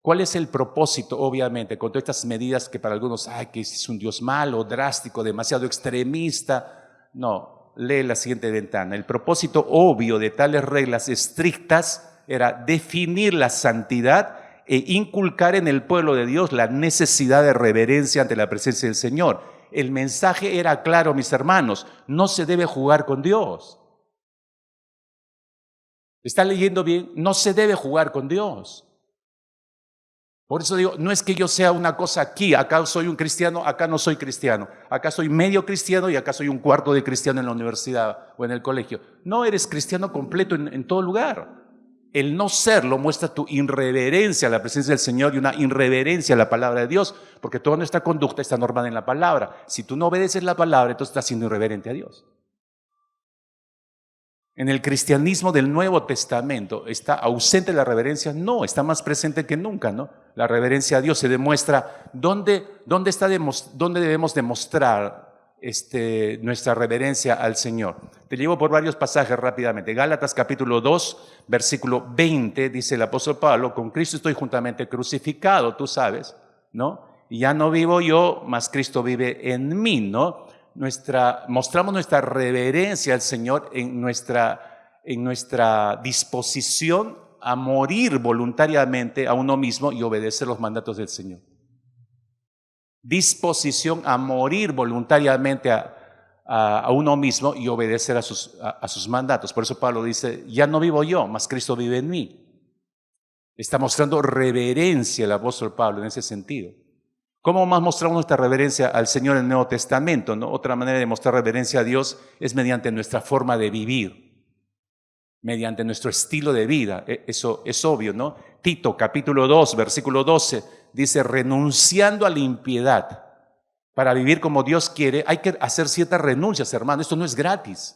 ¿Cuál es el propósito, obviamente, con todas estas medidas que para algunos, que es un Dios malo, drástico, demasiado extremista? No, lee la siguiente ventana. El propósito obvio de tales reglas estrictas era definir la santidad e inculcar en el pueblo de Dios la necesidad de reverencia ante la presencia del Señor. El mensaje era claro, mis hermanos, no se debe jugar con Dios. ¿Está leyendo bien? No se debe jugar con Dios. Por eso digo, no es que yo sea una cosa aquí, acá soy un cristiano, acá no soy cristiano, acá soy medio cristiano y acá soy un cuarto de cristiano en la universidad o en el colegio. No, eres cristiano completo en todo lugar. El no serlo muestra tu irreverencia a la presencia del Señor y una irreverencia a la palabra de Dios, porque toda nuestra conducta está normada en la palabra. Si tú no obedeces la palabra, entonces estás siendo irreverente a Dios. En el cristianismo del Nuevo Testamento, ¿está ausente la reverencia? No, está más presente que nunca, ¿no? La reverencia a Dios se demuestra. ¿Dónde debemos demostrar nuestra reverencia al Señor? Te llevo por varios pasajes rápidamente. Gálatas capítulo 2, versículo 20, dice el apóstol Pablo: con Cristo estoy juntamente crucificado, tú sabes, ¿no? Y ya no vivo yo, mas Cristo vive en mí, ¿no? Mostramos nuestra reverencia al Señor en nuestra disposición a morir voluntariamente a uno mismo y obedecer los mandatos del Señor. Disposición a morir voluntariamente a uno mismo y obedecer a sus mandatos. Por eso Pablo dice, ya no vivo yo, mas Cristo vive en mí. Está mostrando reverencia el apóstol Pablo en ese sentido. ¿Cómo más mostramos nuestra reverencia al Señor en el Nuevo Testamento, ¿no? Otra manera de mostrar reverencia a Dios es mediante nuestra forma de vivir, mediante nuestro estilo de vida. Eso es obvio, ¿no? Tito, capítulo 2, versículo 12, dice, renunciando a la impiedad para vivir como Dios quiere, hay que hacer ciertas renuncias, hermano. Esto no es gratis.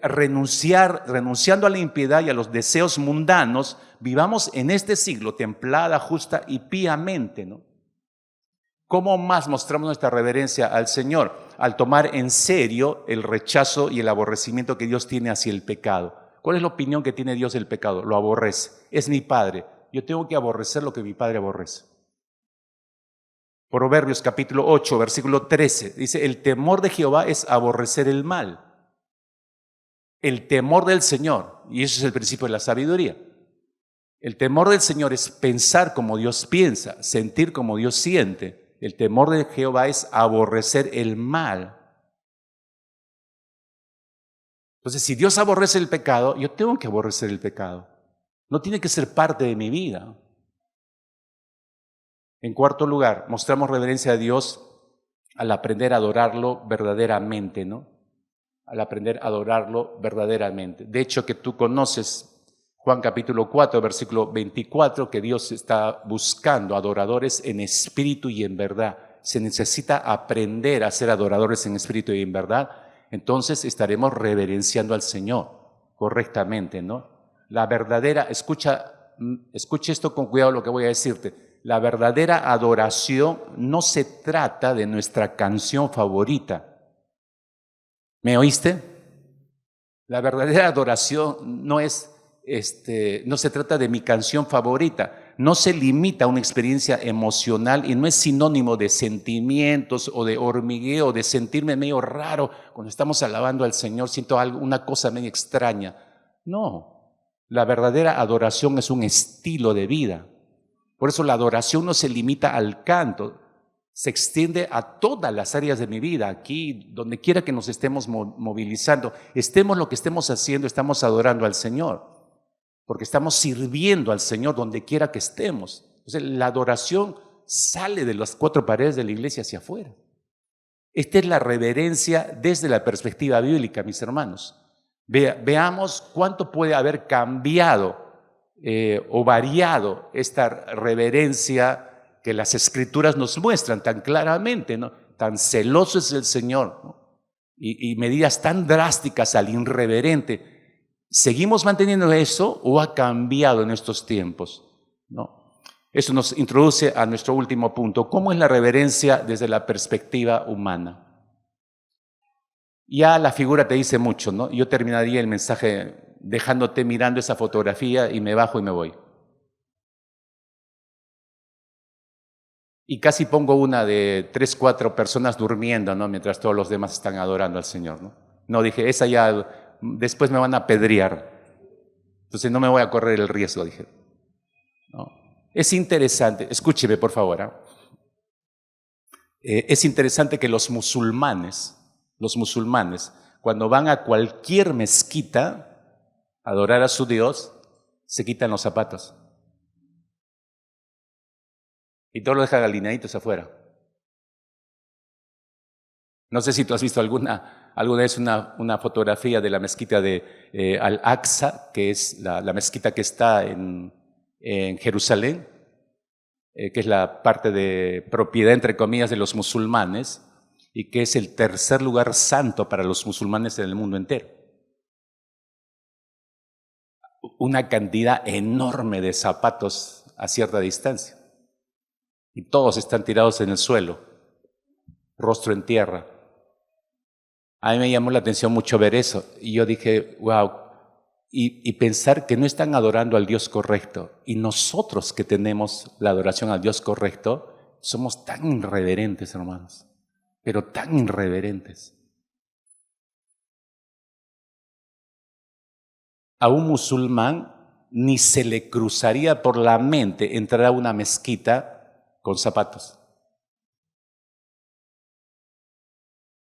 Renunciando a la impiedad y a los deseos mundanos, vivamos en este siglo templada, justa y piamente, ¿no? ¿Cómo más mostramos nuestra reverencia al Señor? Al tomar en serio el rechazo y el aborrecimiento que Dios tiene hacia el pecado. ¿Cuál es la opinión que tiene Dios del pecado? Lo aborrece. Es mi Padre. Yo tengo que aborrecer lo que mi Padre aborrece. Proverbios capítulo 8, versículo 13. Dice, el temor de Jehová es aborrecer el mal. El temor del Señor. Y eso es el principio de la sabiduría. El temor del Señor es pensar como Dios piensa, sentir como Dios siente. El temor de Jehová es aborrecer el mal. Entonces, si Dios aborrece el pecado, yo tengo que aborrecer el pecado. No tiene que ser parte de mi vida. En cuarto lugar, mostramos reverencia a Dios al aprender a adorarlo verdaderamente, ¿no? Al aprender a adorarlo verdaderamente. De hecho, que tú conoces Juan capítulo 4, versículo 24, que Dios está buscando adoradores en espíritu y en verdad. Se necesita aprender a ser adoradores en espíritu y en verdad. Entonces estaremos reverenciando al Señor correctamente, ¿no? La verdadera, escucha esto con cuidado lo que voy a decirte. La verdadera adoración no se trata de nuestra canción favorita. ¿Me oíste? La verdadera adoración no se trata de mi canción favorita, no se limita a una experiencia emocional y no es sinónimo de sentimientos o de hormigueo, de sentirme medio raro cuando estamos alabando al Señor, siento una cosa medio extraña. No, la verdadera adoración es un estilo de vida. Por eso la adoración no se limita al canto, se extiende a todas las áreas de mi vida, aquí, donde quiera que nos estemos movilizando, estemos lo que estemos haciendo, estamos adorando al Señor. Porque estamos sirviendo al Señor donde quiera que estemos. Entonces, la adoración sale de las cuatro paredes de la iglesia hacia afuera. Esta es la reverencia desde la perspectiva bíblica, mis hermanos. Veamos cuánto puede haber cambiado o variado esta reverencia que las Escrituras nos muestran tan claramente, ¿no? Tan celoso es el Señor, ¿no? Y medidas tan drásticas al irreverente. ¿Seguimos manteniendo eso o ha cambiado en estos tiempos? ¿No? Eso nos introduce a nuestro último punto. ¿Cómo es la reverencia desde la perspectiva humana? Ya la figura te dice mucho, ¿no? Yo terminaría el mensaje dejándote mirando esa fotografía y me bajo y me voy. Y casi pongo una de 3, 4 personas durmiendo, ¿no? Mientras todos los demás están adorando al Señor, ¿no? No, dije, esa ya, después me van a apedrear. Entonces no me voy a correr el riesgo, dije. ¿No? Es interesante, escúcheme por favor, ¿eh? Es interesante que los musulmanes, cuando van a cualquier mezquita a adorar a su Dios, se quitan los zapatos. Y todo lo dejan alineaditos afuera. No sé si tú has visto alguna vez una fotografía de la mezquita de Al-Aqsa, que es la mezquita que está en Jerusalén, que es la parte de propiedad, entre comillas, de los musulmanes, y que es el tercer lugar santo para los musulmanes en el mundo entero. Una cantidad enorme de zapatos a cierta distancia. Y todos están tirados en el suelo, rostro en tierra. A mí me llamó la atención mucho ver eso. Y yo dije, wow, y pensar que no están adorando al Dios correcto. Y nosotros que tenemos la adoración al Dios correcto, somos tan irreverentes, hermanos. Pero tan irreverentes. A un musulmán ni se le cruzaría por la mente entrar a una mezquita con zapatos.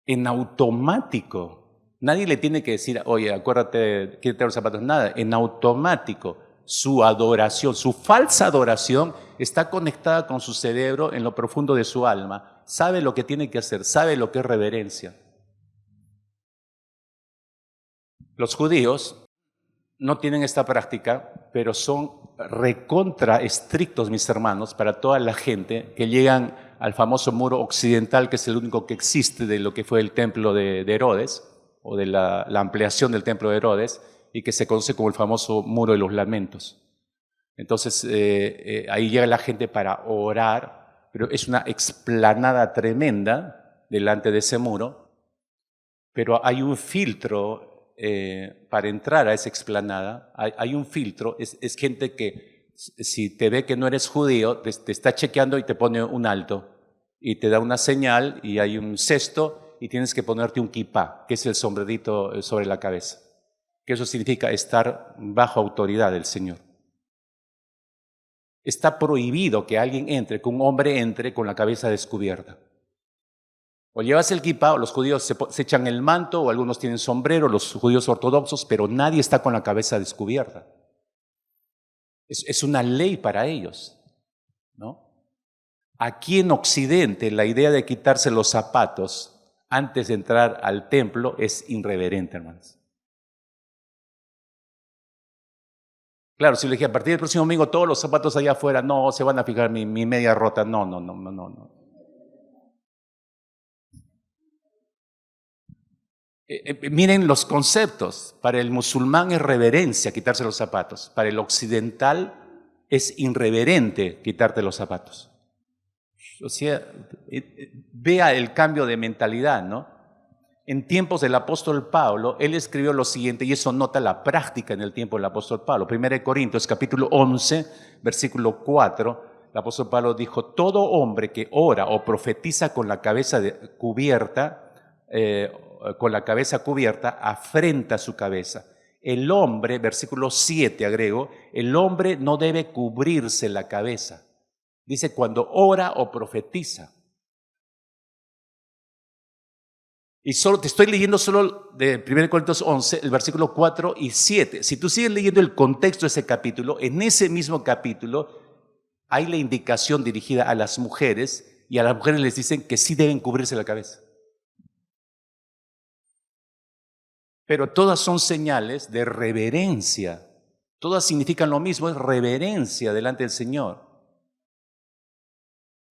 En automático, nadie le tiene que decir, oye, acuérdate, quítate los zapatos, nada. En automático, su adoración, su falsa adoración está conectada con su cerebro en lo profundo de su alma. Sabe lo que tiene que hacer, sabe lo que es reverencia. Los judíos no tienen esta práctica, pero son recontra estrictos, mis hermanos, para toda la gente que llegan al famoso muro occidental, que es el único que existe de lo que fue el templo de Herodes, o de la ampliación del templo de Herodes, y que se conoce como el famoso muro de los lamentos. Entonces, ahí llega la gente para orar, pero es una explanada tremenda delante de ese muro, pero hay un filtro para entrar a esa explanada. Hay un filtro, es gente que si te ve que no eres judío, te está chequeando y te pone un alto y te da una señal y hay un cesto y tienes que ponerte un kipá, que es el sombrerito sobre la cabeza, que eso significa estar bajo autoridad del Señor. Está prohibido que alguien entre, que un hombre entre con la cabeza descubierta. O llevas el kipá, o los judíos se echan el manto, o algunos tienen sombrero, los judíos ortodoxos, pero nadie está con la cabeza descubierta. Es una ley para ellos, ¿no? Aquí en Occidente, la idea de quitarse los zapatos antes de entrar al templo es irreverente, hermanos. Claro, si le dije a partir del próximo domingo todos los zapatos allá afuera, no, se van a fijar mi media rota, no. Miren los conceptos. Para el musulmán es reverencia quitarse los zapatos. Para el occidental es irreverente quitarte los zapatos. O sea, vea el cambio de mentalidad, ¿no? En tiempos del apóstol Pablo, él escribió lo siguiente, y eso nota la práctica en el tiempo del apóstol Pablo. 1 Corintios, capítulo 11, versículo 4, el apóstol Pablo dijo, todo hombre que ora o profetiza con la cabeza cubierta, afrenta su cabeza. El hombre, versículo 7 agrego, el hombre no debe cubrirse la cabeza. Dice cuando ora o profetiza. Y te estoy leyendo solo de 1 Corintios 11, el versículo 4 y 7. Si tú sigues leyendo el contexto de ese capítulo, en ese mismo capítulo hay la indicación dirigida a las mujeres, y a las mujeres les dicen que sí deben cubrirse la cabeza. Pero todas son señales de reverencia. Todas significan lo mismo, es reverencia delante del Señor.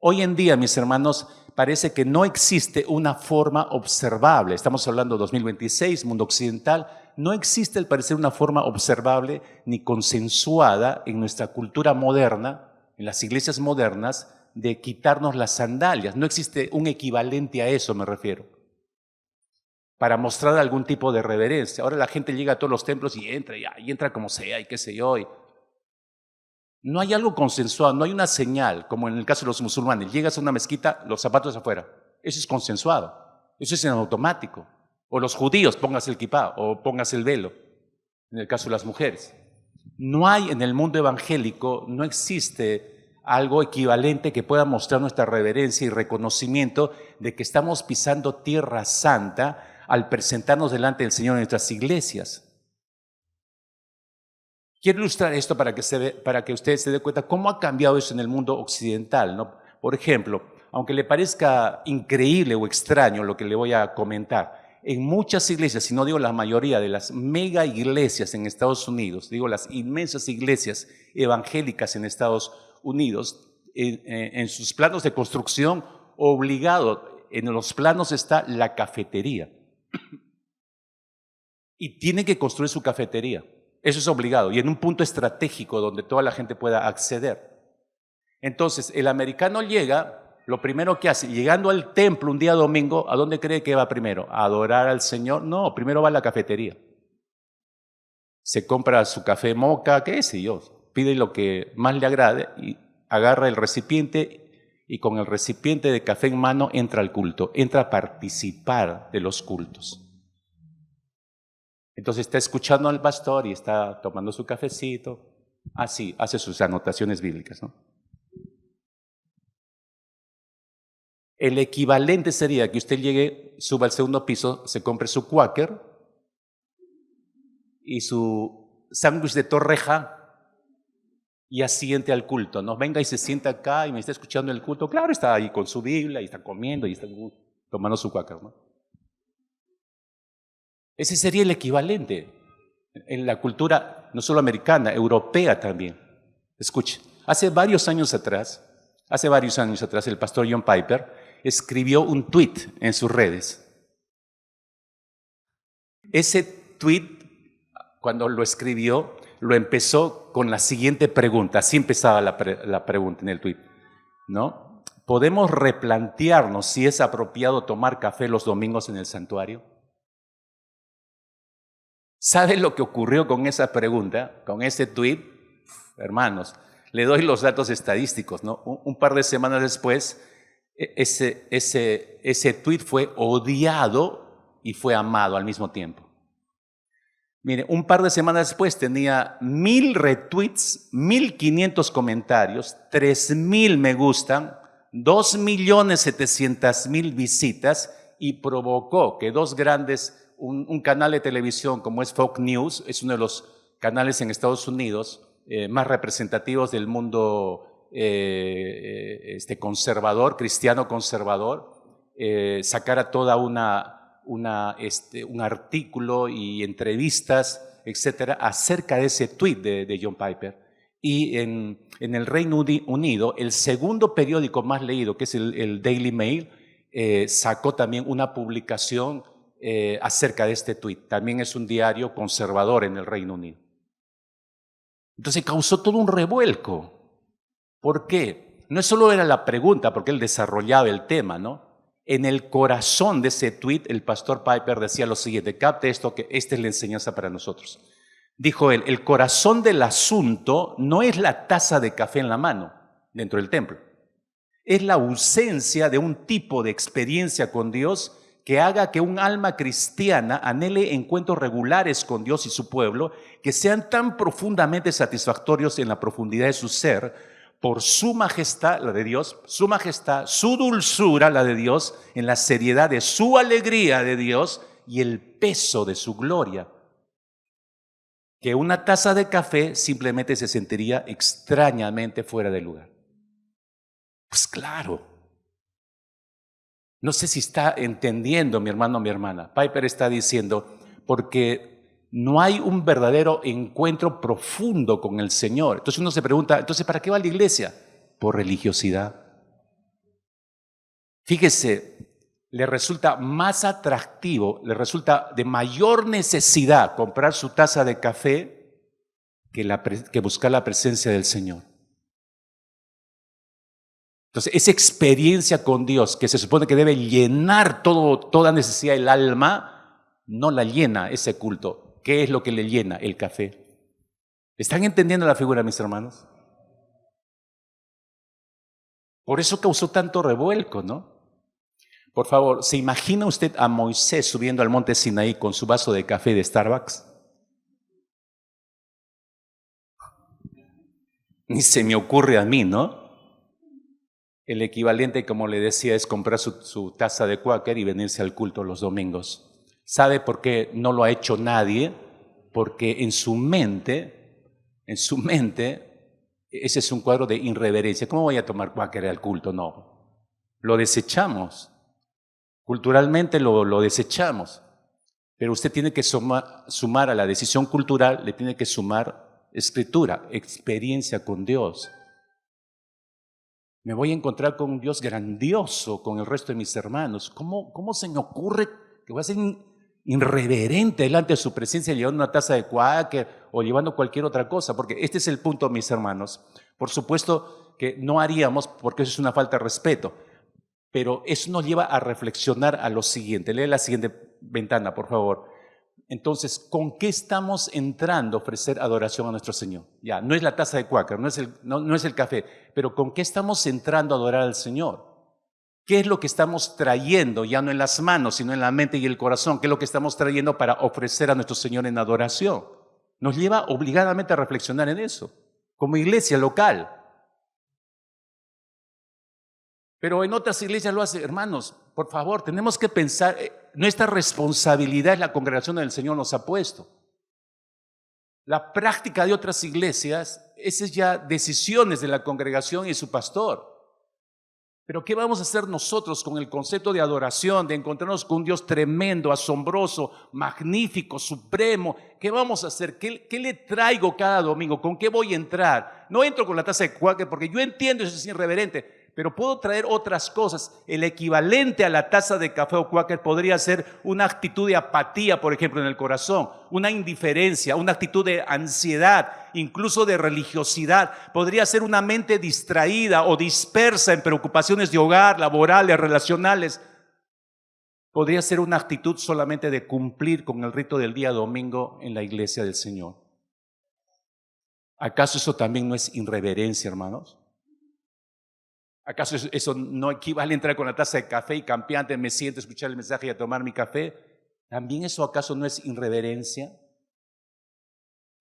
Hoy en día, mis hermanos, parece que no existe una forma observable. Estamos hablando de 2026, mundo occidental. No existe, al parecer, una forma observable ni consensuada en nuestra cultura moderna, en las iglesias modernas, de quitarnos las sandalias. No existe un equivalente a eso, me refiero. para mostrar algún tipo de reverencia. Ahora la gente llega a todos los templos y entra como sea y qué sé yo. No hay algo consensuado, no hay una señal, como en el caso de los musulmanes. Llegas a una mezquita, los zapatos afuera. Eso es consensuado, eso es en automático. O los judíos, póngase el kipá o póngase el velo, en el caso de las mujeres. No hay en el mundo evangélico, no existe algo equivalente que pueda mostrar nuestra reverencia y reconocimiento de que estamos pisando tierra santa al presentarnos delante del Señor en nuestras iglesias. Quiero ilustrar esto para que ustedes se den cuenta cómo ha cambiado eso en el mundo occidental, ¿no? Por ejemplo, aunque le parezca increíble o extraño lo que le voy a comentar, en muchas iglesias, si no digo la mayoría de las mega iglesias en Estados Unidos, digo las inmensas iglesias evangélicas en Estados Unidos, en sus planos de construcción, obligado, en los planos está la cafetería. Y tienen que construir su cafetería. Eso es obligado y en un punto estratégico donde toda la gente pueda acceder. Entonces, el americano llega, lo primero que hace, llegando al templo un día domingo, ¿a dónde cree que va primero? ¿A adorar al Señor? No, primero va a la cafetería. Se compra su café moca, qué sé yo, pide lo que más le agrade y agarra el recipiente y con el recipiente de café en mano entra al culto, entra a participar de los cultos. Entonces está escuchando al pastor y está tomando su cafecito, así, hace sus anotaciones bíblicas, ¿no? El equivalente sería que usted llegue, suba al segundo piso, se compre su Quaker y su sándwich de torreja y asiente al culto, ¿no? Venga y se sienta acá y me está escuchando el culto. Claro, está ahí con su Biblia y está comiendo y está tomando su Quaker, ¿no? Ese sería el equivalente en la cultura no solo americana, europea también. Escuche, hace varios años atrás, el pastor John Piper escribió un tweet en sus redes. Ese tweet, cuando lo escribió, lo empezó con la siguiente pregunta. Así empezaba la pregunta en el tweet, ¿no? ¿Podemos replantearnos si es apropiado tomar café los domingos en el santuario? ¿Sabe lo que ocurrió con esa pregunta, con ese tweet? Hermanos, le doy los datos estadísticos, ¿no? Un par de semanas después, ese tweet fue odiado y fue amado al mismo tiempo. Mire, un par de semanas después tenía 1000 retweets, 1500 comentarios, 3000 me gustan, 2.700.000 visitas y provocó que dos grandes, un canal de televisión como es Fox News, es uno de los canales en Estados Unidos más representativos del mundo conservador, cristiano conservador, sacara toda un artículo y entrevistas, etcétera, acerca de ese tweet de John Piper. Y en el Reino Unido, el segundo periódico más leído, que es el Daily Mail, sacó también una publicación acerca de este tweet. También es un diario conservador en el Reino Unido. Entonces causó todo un revuelco. ¿Por qué? No solo era la pregunta, porque él desarrollaba el tema, ¿no? En el corazón de ese tweet, el pastor Piper decía lo siguiente, capte esto, que esta es la enseñanza para nosotros. Dijo él, el corazón del asunto no es la taza de café en la mano dentro del templo. Es la ausencia de un tipo de experiencia con Dios que haga que un alma cristiana anhele encuentros regulares con Dios y su pueblo, que sean tan profundamente satisfactorios en la profundidad de su ser, por su majestad, la de Dios, su majestad, su dulzura, la de Dios, en la seriedad de su alegría de Dios y el peso de su gloria. Que una taza de café simplemente se sentiría extrañamente fuera de lugar. Pues claro. No sé si está entendiendo mi hermano o mi hermana. Piper está diciendo, porque no hay un verdadero encuentro profundo con el Señor. Entonces uno se pregunta, ¿entonces para qué va a la iglesia? Por religiosidad. Fíjese, le resulta más atractivo, le resulta de mayor necesidad comprar su taza de café que buscar la presencia del Señor. Entonces, esa experiencia con Dios que se supone que debe llenar toda necesidad del alma, no la llena ese culto. ¿Qué es lo que le llena? El café. ¿Están entendiendo la figura, mis hermanos? Por eso causó tanto revuelco, ¿no? Por favor, ¿se imagina usted a Moisés subiendo al monte Sinaí con su vaso de café de Starbucks? Ni se me ocurre a mí, ¿no? El equivalente, como le decía, es comprar su taza de Quaker y venirse al culto los domingos. ¿Sabe por qué no lo ha hecho nadie? Porque en su mente, ese es un cuadro de irreverencia. ¿Cómo voy a tomar Quaker al culto? No, lo desechamos. Culturalmente lo desechamos. Pero usted tiene que sumar a la decisión cultural, le tiene que sumar escritura, experiencia con Dios. Me voy a encontrar con un Dios grandioso, con el resto de mis hermanos. ¿Cómo se me ocurre que voy a ser irreverente delante de su presencia llevando una taza de Quaker o llevando cualquier otra cosa? Porque este es el punto, mis hermanos. Por supuesto que no haríamos, porque eso es una falta de respeto, pero eso nos lleva a reflexionar a lo siguiente. Lee la siguiente ventana, por favor. Entonces, ¿con qué estamos entrando a ofrecer adoración a nuestro Señor? Ya, no es la taza de Quaker, no es el café, pero ¿con qué estamos entrando a adorar al Señor? ¿Qué es lo que estamos trayendo, ya no en las manos, sino en la mente y el corazón? ¿Qué es lo que estamos trayendo para ofrecer a nuestro Señor en adoración? Nos lleva obligadamente a reflexionar en eso, como iglesia local. Pero en otras iglesias lo hace, hermanos, por favor, tenemos que pensar, nuestra responsabilidad es la congregación donde el Señor nos ha puesto. La práctica de otras iglesias, esas ya decisiones de la congregación y su pastor. Pero ¿qué vamos a hacer nosotros con el concepto de adoración, de encontrarnos con un Dios tremendo, asombroso, magnífico, supremo? ¿Qué vamos a hacer? ¿Qué le traigo cada domingo? ¿Con qué voy a entrar? No entro con la taza de Quaker porque yo entiendo eso es irreverente, pero puedo traer otras cosas. El equivalente a la taza de café o Quaker podría ser una actitud de apatía, por ejemplo, en el corazón, una indiferencia, una actitud de ansiedad, incluso de religiosidad. Podría ser una mente distraída o dispersa en preocupaciones de hogar, laborales, relacionales. Podría ser una actitud solamente de cumplir con el rito del día domingo en la iglesia del Señor. ¿Acaso eso también no es irreverencia, hermanos? ¿Acaso eso no equivale a entrar con la taza de café y campeante, me siento a escuchar el mensaje y a tomar mi café? ¿También eso acaso no es irreverencia?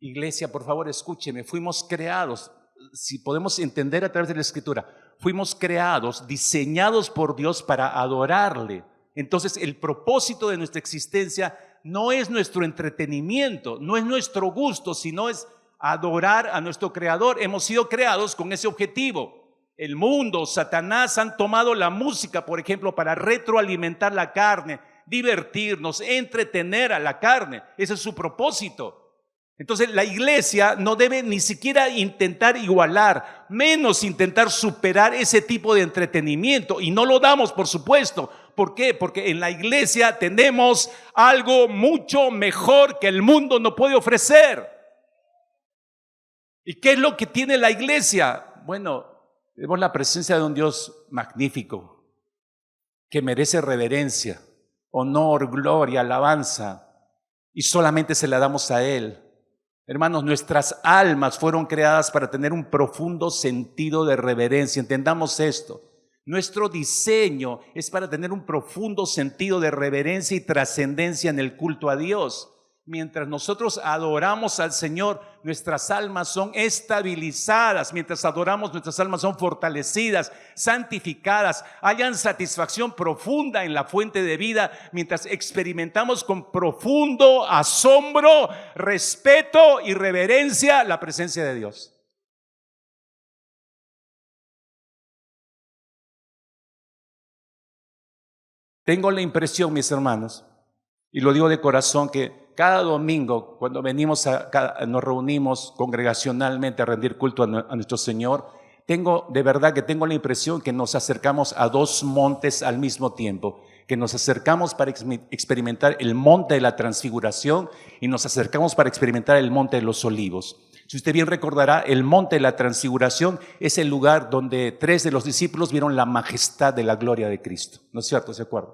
Iglesia, por favor, escúcheme, fuimos creados, si podemos entender a través de la Escritura, fuimos creados, diseñados por Dios para adorarle. Entonces, el propósito de nuestra existencia no es nuestro entretenimiento, no es nuestro gusto, sino es adorar a nuestro Creador. Hemos sido creados con ese objetivo. El mundo, Satanás han tomado la música, por ejemplo, para retroalimentar la carne, divertirnos, entretener a la carne. Ese es su propósito. Entonces la iglesia no debe ni siquiera intentar igualar, menos intentar superar ese tipo de entretenimiento. Y no lo damos, por supuesto. ¿Por qué? Porque en la iglesia tenemos algo mucho mejor que el mundo no puede ofrecer. ¿Y qué es lo que tiene la iglesia? Bueno, tenemos la presencia de un Dios magnífico, que merece reverencia, honor, gloria, alabanza, y solamente se la damos a Él. Hermanos, nuestras almas fueron creadas para tener un profundo sentido de reverencia. Entendamos esto. Nuestro diseño es para tener un profundo sentido de reverencia y trascendencia en el culto a Dios. Mientras nosotros adoramos al Señor, nuestras almas son estabilizadas. Mientras adoramos, nuestras almas son fortalecidas, santificadas, hallan satisfacción profunda en la fuente de vida. Mientras experimentamos con profundo asombro, respeto y reverencia la presencia de Dios. Tengo la impresión, mis hermanos, y lo digo de corazón, que cada domingo cuando nos reunimos congregacionalmente a rendir culto a nuestro Señor, de verdad que tengo la impresión que nos acercamos a dos montes al mismo tiempo, que nos acercamos para experimentar el monte de la transfiguración y nos acercamos para experimentar el monte de los olivos. Si usted bien recordará, el monte de la transfiguración es el lugar donde 3 de los discípulos vieron la majestad de la gloria de Cristo. ¿No es cierto? ¿Se acuerdan?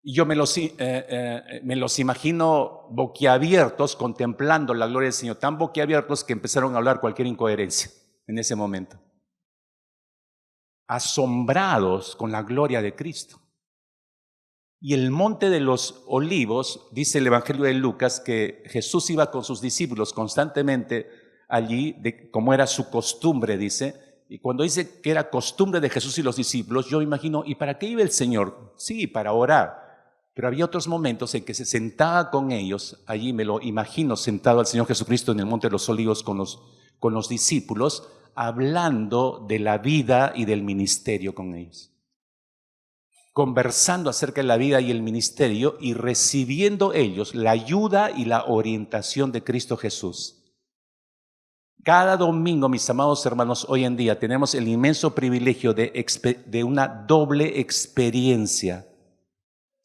Y yo me los imagino boquiabiertos, contemplando la gloria del Señor, tan boquiabiertos que empezaron a hablar cualquier incoherencia en ese momento. Asombrados con la gloria de Cristo. Y el monte de los olivos, dice el Evangelio de Lucas, que Jesús iba con sus discípulos constantemente allí, como era su costumbre, dice. Y cuando dice que era costumbre de Jesús y los discípulos, yo imagino, ¿y para qué iba el Señor? Sí, para orar. Pero había otros momentos en que se sentaba con ellos, allí me lo imagino sentado al Señor Jesucristo en el monte de los olivos con los discípulos, hablando de la vida y del ministerio con ellos. Conversando acerca de la vida y el ministerio y recibiendo ellos la ayuda y la orientación de Cristo Jesús. Cada domingo, mis amados hermanos, hoy en día tenemos el inmenso privilegio de una doble experiencia.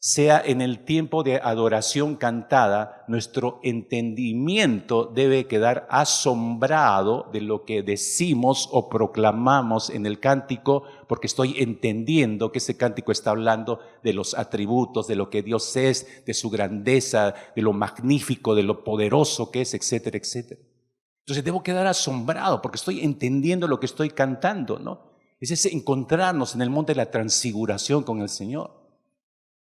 Sea en el tiempo de adoración cantada, nuestro entendimiento debe quedar asombrado de lo que decimos o proclamamos en el cántico, porque estoy entendiendo que ese cántico está hablando de los atributos, de lo que Dios es, de su grandeza, de lo magnífico, de lo poderoso que es, etcétera, etcétera. Entonces debo quedar asombrado porque estoy entendiendo lo que estoy cantando, ¿no? Es ese encontrarnos en el monte de la transfiguración con el Señor.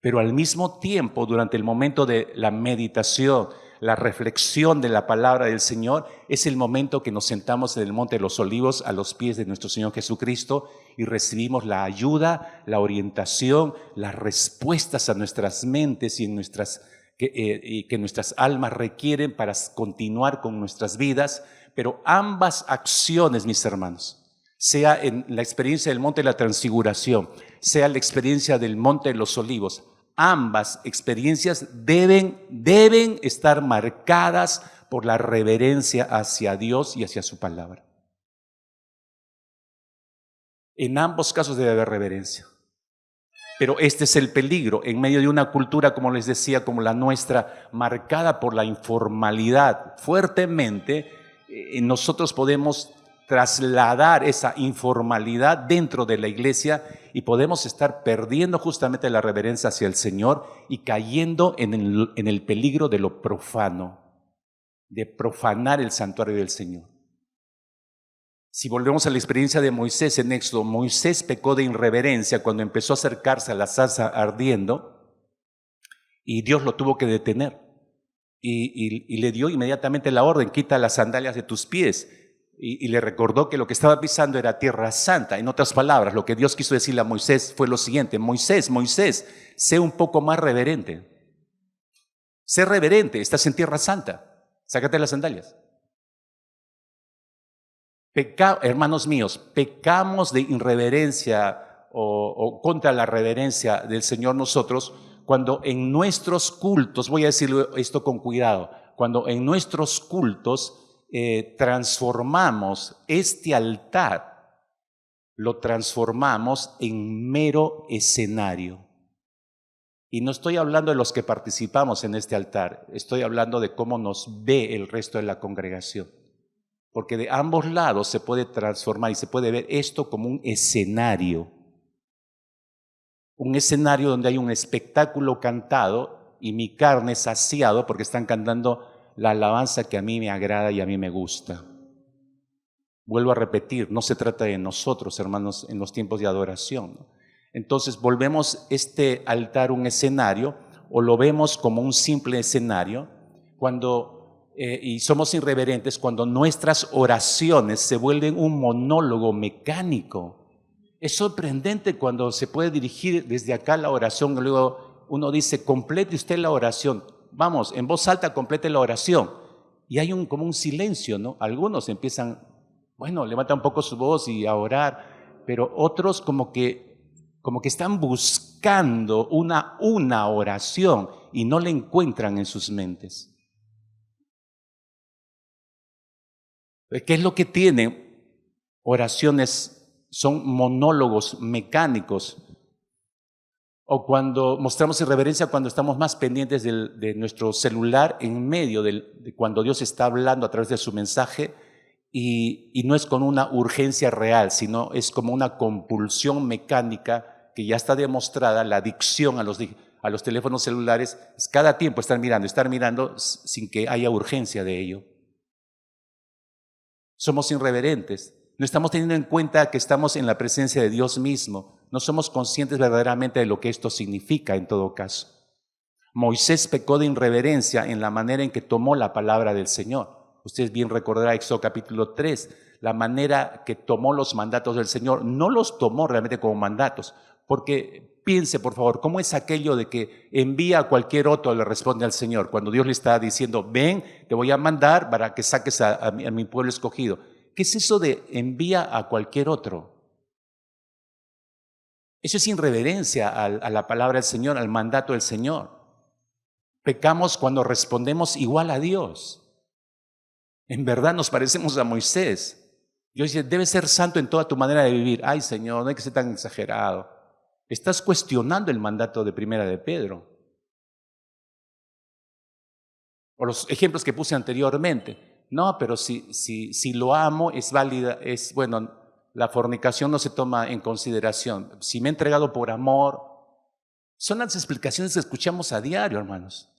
Pero al mismo tiempo, durante el momento de la meditación, la reflexión de la palabra del Señor, es el momento que nos sentamos en el Monte de los Olivos a los pies de nuestro Señor Jesucristo y recibimos la ayuda, la orientación, las respuestas a nuestras mentes y que nuestras almas requieren para continuar con nuestras vidas. Pero ambas acciones, mis hermanos, sea en la experiencia del Monte de la Transfiguración, sea la experiencia del Monte de los Olivos, ambas experiencias deben estar marcadas por la reverencia hacia Dios y hacia su palabra. En ambos casos debe haber reverencia. Pero este es el peligro en medio de una cultura, como les decía, como la nuestra, marcada por la informalidad fuertemente. Nosotros podemos trasladar esa informalidad dentro de la iglesia y podemos estar perdiendo justamente la reverencia hacia el Señor y cayendo en el peligro de lo profano, de profanar el santuario del Señor. Si volvemos a la experiencia de Moisés en Éxodo, Moisés pecó de irreverencia cuando empezó a acercarse a la zarza ardiendo y Dios lo tuvo que detener y le dio inmediatamente la orden: quita las sandalias de tus pies. Y le recordó que lo que estaba pisando era tierra santa. En otras palabras, lo que Dios quiso decirle a Moisés fue lo siguiente: Moisés, sé un poco más reverente. Sé reverente, estás en tierra santa. Sácate las sandalias. Hermanos míos, pecamos de irreverencia o contra la reverencia del Señor nosotros cuando en nuestros cultos, voy a decirlo esto con cuidado, cuando en nuestros cultos transformamos este altar, lo transformamos en mero escenario. Y no estoy hablando de los que participamos en este altar, estoy hablando de cómo nos ve el resto de la congregación. Porque de ambos lados se puede transformar y se puede ver esto como un escenario donde hay un espectáculo cantado y mi carne saciado porque están cantando la alabanza que a mí me agrada y a mí me gusta. Vuelvo a repetir, no se trata de nosotros, hermanos, en los tiempos de adoración, ¿no? Entonces volvemos este altar un escenario o lo vemos como un simple escenario y somos irreverentes cuando nuestras oraciones se vuelven un monólogo mecánico. Es sorprendente cuando se puede dirigir desde acá la oración, luego uno dice: complete usted la oración. Vamos, en voz alta complete la oración. Y hay como un silencio, ¿no? Algunos empiezan, levantan un poco su voz y a orar, pero otros como que están buscando una oración y no la encuentran en sus mentes. ¿Qué es lo que tienen? Oraciones son monólogos mecánicos. O cuando mostramos irreverencia cuando estamos más pendientes de nuestro celular en medio de cuando Dios está hablando a través de su mensaje y no es con una urgencia real, sino es como una compulsión mecánica que ya está demostrada, la adicción a los teléfonos celulares, es cada tiempo estar mirando sin que haya urgencia de ello. Somos irreverentes, no estamos teniendo en cuenta que estamos en la presencia de Dios mismo, no somos conscientes verdaderamente de lo que esto significa en todo caso. Moisés pecó de irreverencia en la manera en que tomó la palabra del Señor. Ustedes bien recordarán Éxodo capítulo 3, la manera que tomó los mandatos del Señor, no los tomó realmente como mandatos, porque piense por favor, ¿cómo es aquello de que envía a cualquier otro, le responde al Señor, cuando Dios le está diciendo, ven, te voy a mandar para que saques a mi pueblo escogido? ¿Qué es eso de envía a cualquier otro? Eso es irreverencia a la palabra del Señor, al mandato del Señor. Pecamos cuando respondemos igual a Dios. En verdad nos parecemos a Moisés. Dios dice, debes ser santo en toda tu manera de vivir. Ay, Señor, no hay que ser tan exagerado. Estás cuestionando el mandato de Primera de Pedro. O los ejemplos que puse anteriormente. No, pero si lo amo, es válida, la fornicación no se toma en consideración. Si me he entregado por amor, son las explicaciones que escuchamos a diario, hermanos.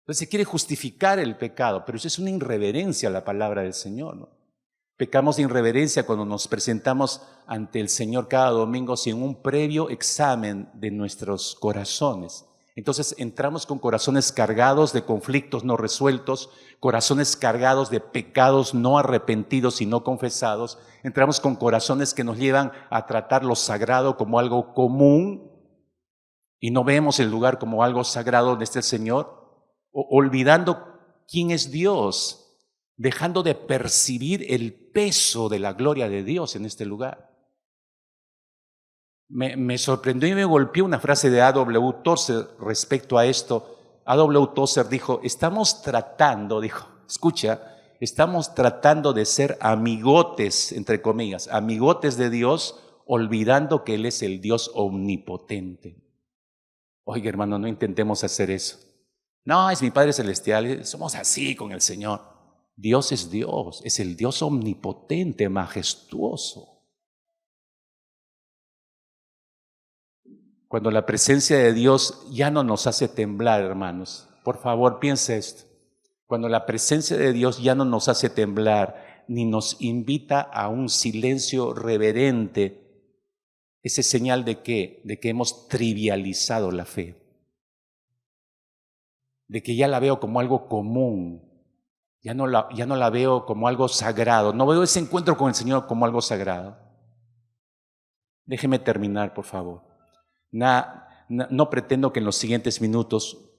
Entonces se quiere justificar el pecado, pero eso es una irreverencia a la palabra del Señor, ¿no? Pecamos de irreverencia cuando nos presentamos ante el Señor cada domingo sin un previo examen de nuestros corazones. Entonces entramos con corazones cargados de conflictos no resueltos, corazones cargados de pecados no arrepentidos y no confesados. Entramos con corazones que nos llevan a tratar lo sagrado como algo común y no vemos el lugar como algo sagrado donde está el Señor, olvidando quién es Dios, dejando de percibir el peso de la gloria de Dios en este lugar. Me sorprendió y me golpeó una frase de A.W. Tozer respecto a esto. A.W. Tozer dijo, estamos tratando de ser amigotes, entre comillas, amigotes de Dios, olvidando que Él es el Dios omnipotente. Oiga, hermano, no intentemos hacer eso. No, es mi Padre Celestial, somos así con el Señor. Dios, es el Dios omnipotente, majestuoso. Cuando la presencia de Dios ya no nos hace temblar, hermanos, por favor piense esto. Cuando la presencia de Dios ya no nos hace temblar, ni nos invita a un silencio reverente, ese es señal de ¿qué? De que hemos trivializado la fe. De que ya la veo como algo común, ya no la veo como algo sagrado, no veo ese encuentro con el Señor como algo sagrado. Déjeme terminar, por favor. No pretendo que en los siguientes minutos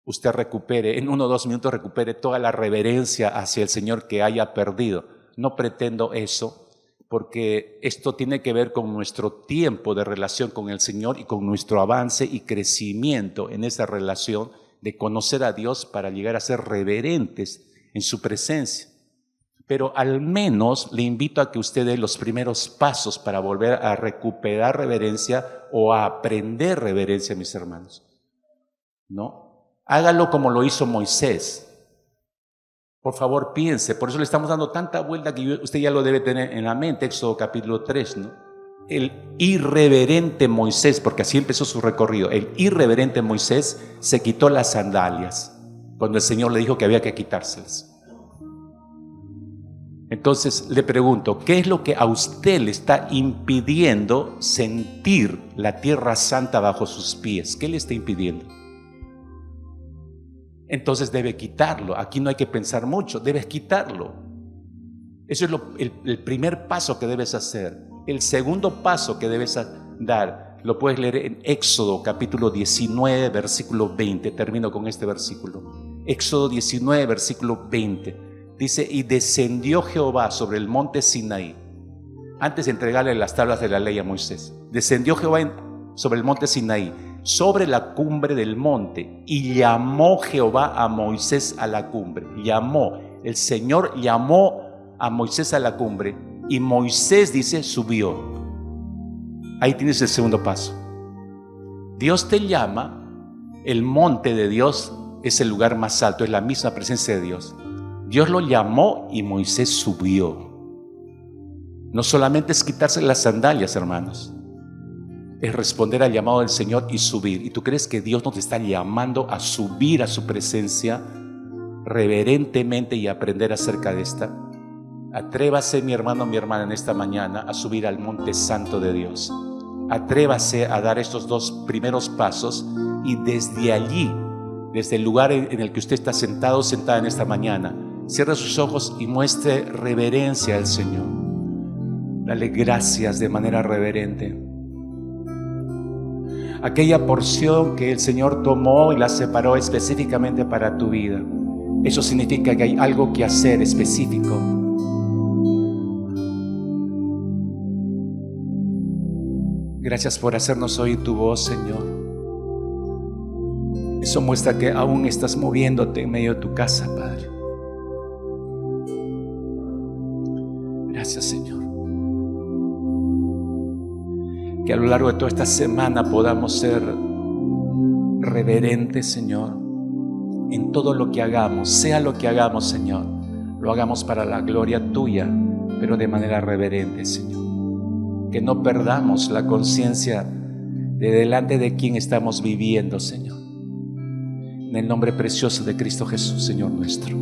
usted recupere, en 1 o 2 minutos recupere toda la reverencia hacia el Señor que haya perdido. No pretendo eso, porque esto tiene que ver con nuestro tiempo de relación con el Señor y con nuestro avance y crecimiento en esa relación de conocer a Dios para llegar a ser reverentes en su presencia. Pero al menos le invito a que usted dé los primeros pasos para volver a recuperar reverencia o a aprender reverencia, mis hermanos. ¿No? Hágalo como lo hizo Moisés. Por favor, piense. Por eso le estamos dando tanta vuelta que usted ya lo debe tener en la mente. Éxodo capítulo 3, ¿no? El irreverente Moisés, porque así empezó su recorrido. El irreverente Moisés se quitó las sandalias cuando el Señor le dijo que había que quitárselas. Entonces le pregunto, ¿qué es lo que a usted le está impidiendo sentir la tierra santa bajo sus pies? ¿Qué le está impidiendo? Entonces debe quitarlo. Aquí no hay que pensar mucho, debes quitarlo. Eso es el primer paso que debes hacer. El segundo paso que debes dar, lo puedes leer en Éxodo capítulo 19, versículo 20. Termino con este versículo. Éxodo 19, versículo 20. Dice, y descendió Jehová sobre el monte Sinaí, antes de entregarle las tablas de la ley a Moisés. Descendió Jehová sobre el monte Sinaí, sobre la cumbre del monte, y llamó Jehová a Moisés a la cumbre. El Señor llamó a Moisés a la cumbre, y Moisés, dice, subió. Ahí tienes el segundo paso. Dios te llama, el monte de Dios es el lugar más alto, es la misma presencia de Dios. Dios lo llamó y Moisés subió. No solamente es quitarse las sandalias, hermanos. es responder al llamado del Señor y subir. ¿Y tú crees que Dios nos está llamando a subir a su presencia reverentemente y aprender acerca de esta? Atrévase, mi hermano, mi hermana, en esta mañana a subir al monte santo de Dios. Atrévase a dar estos 2 primeros pasos y desde allí, desde el lugar en el que usted está sentado, sentada en esta mañana, cierre sus ojos y muestre reverencia al Señor. Dale gracias de manera reverente. Aquella porción que el Señor tomó y la separó específicamente para tu vida, eso significa que hay algo que hacer específico. Gracias por hacernos oír tu voz, Señor. Eso muestra que aún estás moviéndote en medio de tu casa, Padre. Gracias, Señor. Que a lo largo de toda esta semana podamos ser reverentes, Señor, en todo lo que hagamos, sea lo que hagamos, Señor, lo hagamos para la gloria tuya, pero de manera reverente, Señor. Que no perdamos la conciencia de delante de quién estamos viviendo, Señor. En el nombre precioso de Cristo Jesús, Señor nuestro.